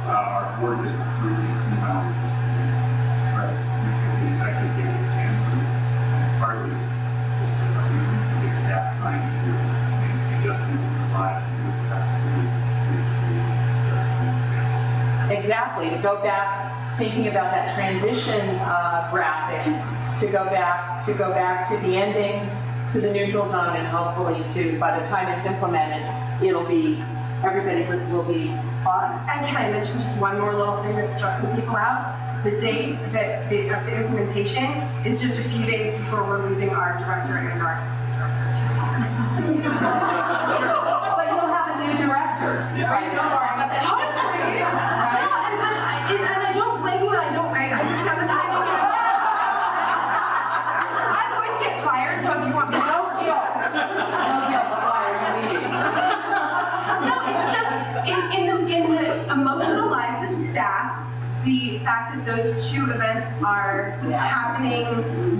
Our board is approving executive and partly using staff time to make adjustments in the lives Exactly, to go back, thinking about that transition graphic, to go back to the ending, to the neutral zone, and hopefully to, by the time it's implemented, it'll be, everybody will be fine. And can I mention just one more little thing that's stressing people out? The date that the implementation is just a few days before we're losing our director and our assistant director. But you'll have a new director. Right? Don't worry about that. And I don't blame you, I just have a timing. I'm going to get fired, so if you want me to. No guilt. No guilt, fire immediately. No, it's just in the emotional lives of staff, the fact that those two events are happening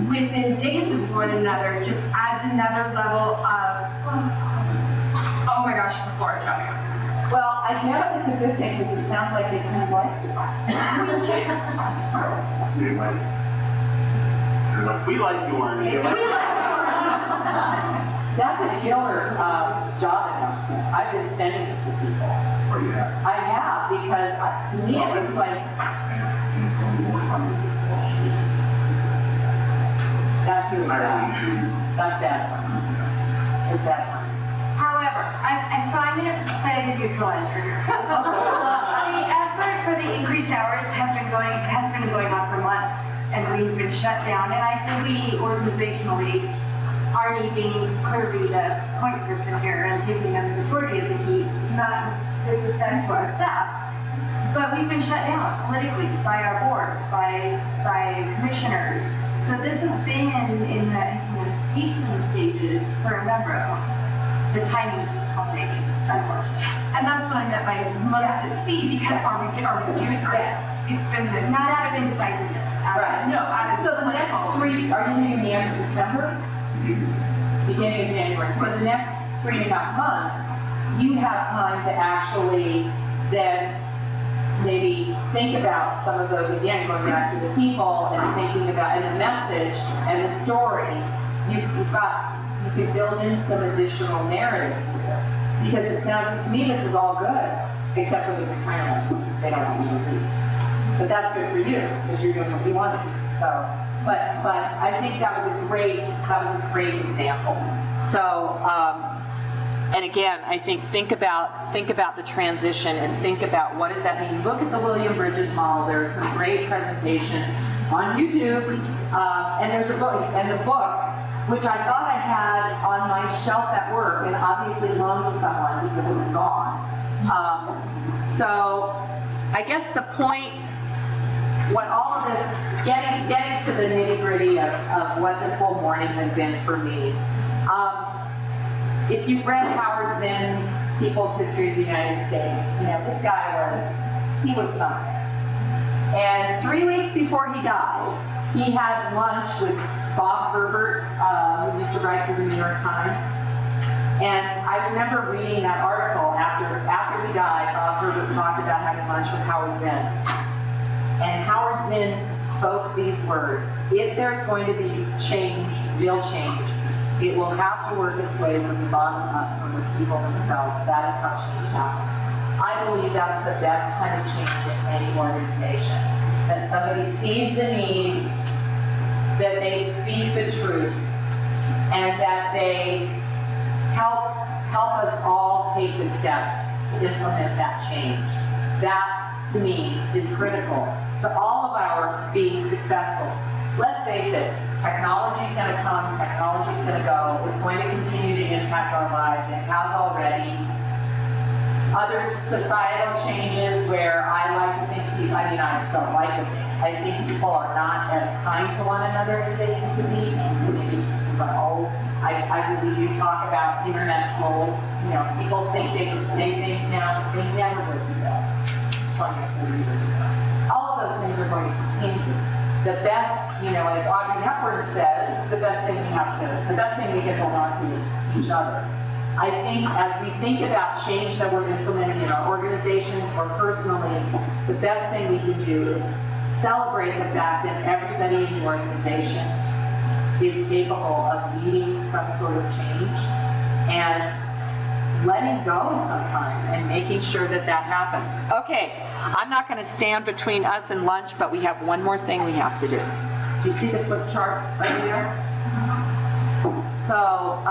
within days of one another just adds another level of, oh my gosh, the floor is shutting up. Well, I guess it's a good thing because it sounds like they kind of like it. We like you, Arnie. That's a killer job announcement. I've been sending it to people. Oh, yeah. I have, because to me it was like, that's who it's That's that time. It's that time. However, I'm going to play the neutral answer here. The effort for the increased hours has been going on for months, and we've been shut down. And I think we organizationally aren't being clearly the point person here and taking up the majority of the heat, not disrespect to our staff. But we've been shut down politically by our board, by commissioners. So this has been in the implementation stages for a number of months. The timing is just complicated, unfortunately. And that's what I meant by most at sea, because are we doing it? Yes. It's been not out of indecisiveness. Right. No, So the next 3, are you thinking the end of December? Beginning of January. So the next 3.5 months, you have time to actually then maybe think about some of those, again, going back to the people and thinking about, and the message and the story. You could build in some additional narrative here. Because it sounds, to me, this is all good, except for the retirement. They don't want to leave. But that's good for you, because you're doing what you want to do. So, but I think that was a great example. So, and again, I think about the transition and think about what does that mean. Look at the William Bridges model. There are some great presentations on YouTube, and there's a book, and the book, which I thought I had on my shelf at work, and obviously loaned to someone because it was gone. So, I guess the point, what all of this, getting to the nitty-gritty of what this whole morning has been for me. If you've read Howard Zinn's People's History of the United States, you know, this guy was something. And 3 weeks before he died, he had lunch with Bob Herbert, who used to write for the New York Times. And I remember reading that article after he died. Bob Herbert talked about having lunch with Howard Zinn. And Howard Zinn spoke these words: if there's going to be change, real change, it will have to work its way from the bottom up, from the people themselves. That is how change happens. I believe that's the best kind of change in any organization. That somebody sees the need, that they speak the truth, and that they help us all take the steps to implement that change. That, to me, is critical to all of our being successful. Let's face it, technology is going to come, technology is going to go. It's going to continue to impact our lives. It has already. Other societal changes where I like to think people, I don't like to think. I think people are not as kind to one another as they used to be. I really do talk about internet trolls. You know, people think they can say things now that they never would do that 20 or 30 years ago. All of those things are going to the best, as Audrey Hepburn said, the best thing we can hold on to is each other. I think as we think about change that we're implementing in our organizations or personally, the best thing we can do is celebrate the fact that everybody in the organization is capable of leading some sort of change and letting go sometimes and making sure that that happens. Okay, I'm not going to stand between us and lunch, but we have one more thing we have to do. Do you see the flip chart right there? So,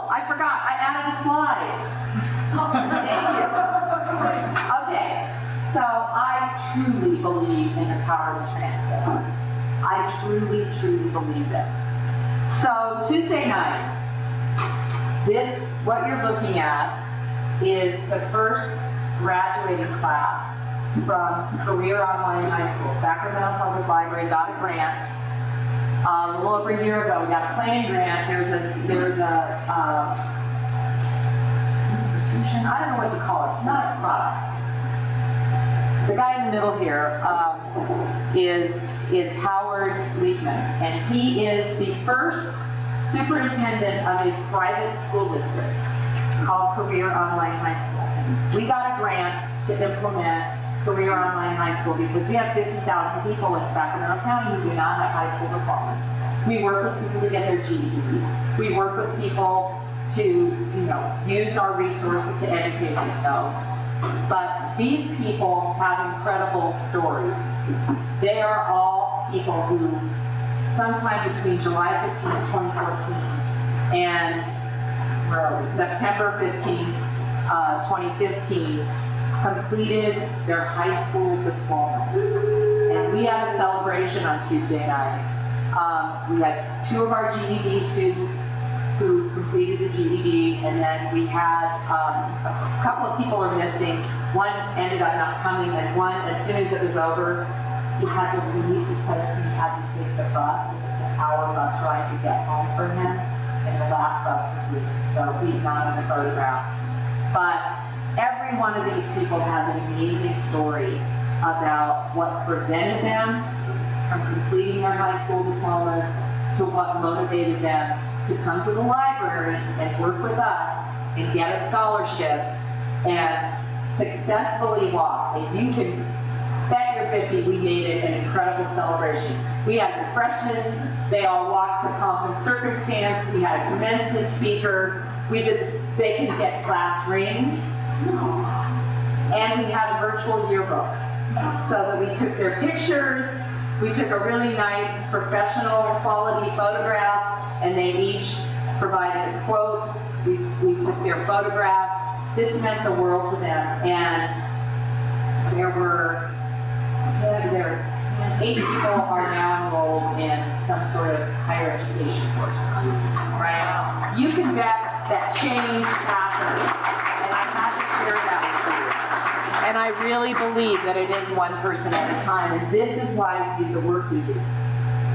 I forgot. I added a slide. Thank you. Okay, so I truly believe in the power of transfer. I truly, truly believe this. So Tuesday night, what you're looking at is the first graduating class from Career Online High School. Sacramento Public Library got a grant. A little over a year ago, we got a planning grant. There's a institution, I don't know what to call it. It's not a product. The guy in the middle here is Howard Liebman, and he is the first superintendent of a private school district called Career Online High School. We got a grant to implement Career Online High School because we have 50,000 people in Sacramento County who do not have high school diplomas. We work with people to get their GEDs. We work with people to, use our resources to educate themselves. But these people have incredible stories. They are all people who, sometime between July 15, 2014 and September 15, 2015, completed their high school diplomas. And we had a celebration on Tuesday night. We had 2 of our GED students who completed the GED, and then we had a couple of people are missing. One ended up not coming, and one, as soon as it was over, he had to leave because he had to take the bus. It was an hour bus ride to get home for him, and the last bus was leaving, so he's not in the photograph. But every one of these people has an amazing story about what prevented them from completing their high school diplomas to what motivated them to come to the library and work with us and get a scholarship and successfully walk. If you can bet your 50, we made it an incredible celebration. We had the freshmen, they all walked to pomp and circumstance. We had a commencement speaker. They could get class rings. And we had a virtual yearbook so that we took their pictures. We took a really nice professional quality photograph, and they each provided a quote. We took their photographs. This meant the world to them. And there were 8 people are now enrolled in some sort of higher education course. Right? You can bet that change happens. And I had to share that with you. And I really believe that it is one person at a time. And this is why we do the work we do.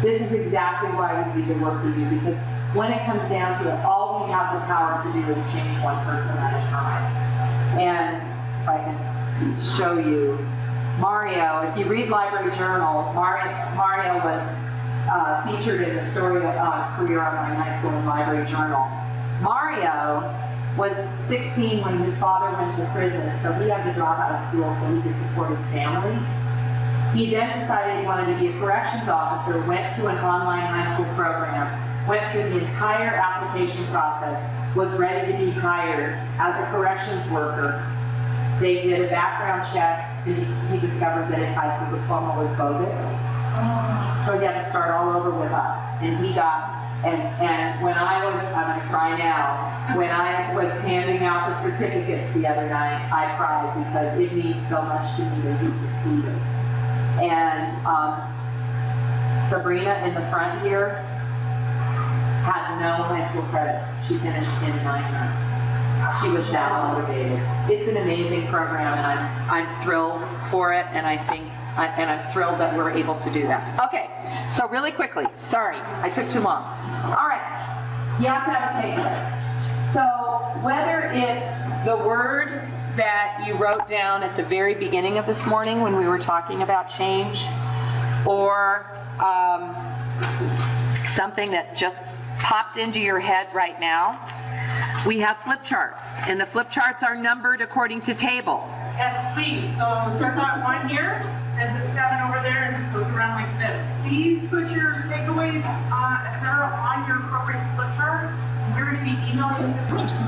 This is exactly why we do the work we do. Because when it comes down to it, all we have the power to do is change one person at a time. And if I can show you, Mario, if you read Library Journal, Mario was featured in the story of Career Online High School in Library Journal. Mario was 16 when his father went to prison, so he had to drop out of school so he could support his family. He then decided he wanted to be a corrections officer, went to an online high school program, went through the entire application process, was ready to be hired as a corrections worker. They did a background check, and he discovered that his high school diploma was bogus. So he had to start all over with us. And he got, and when I was, I'm going to cry now, when I was handing out the certificates the other night, I cried because it means so much to me that he succeeded. And Sabrina in the front here had no high school credit. She finished in 9 months. She was that motivated. It's an amazing program, and I'm thrilled for it, and I'm thrilled that we're able to do that. Okay, so really quickly, sorry, I took too long. All right, you have to have a takeaway. So whether it's the word that you wrote down at the very beginning of this morning when we were talking about change, or something that just popped into your head right now. We have flip charts, and the flip charts are numbered according to table. Yes, please. So start on one here, and the 7 over there, and just goes around like this. Please put your takeaways, etc., on your appropriate flip chart. We're going to be emailing this information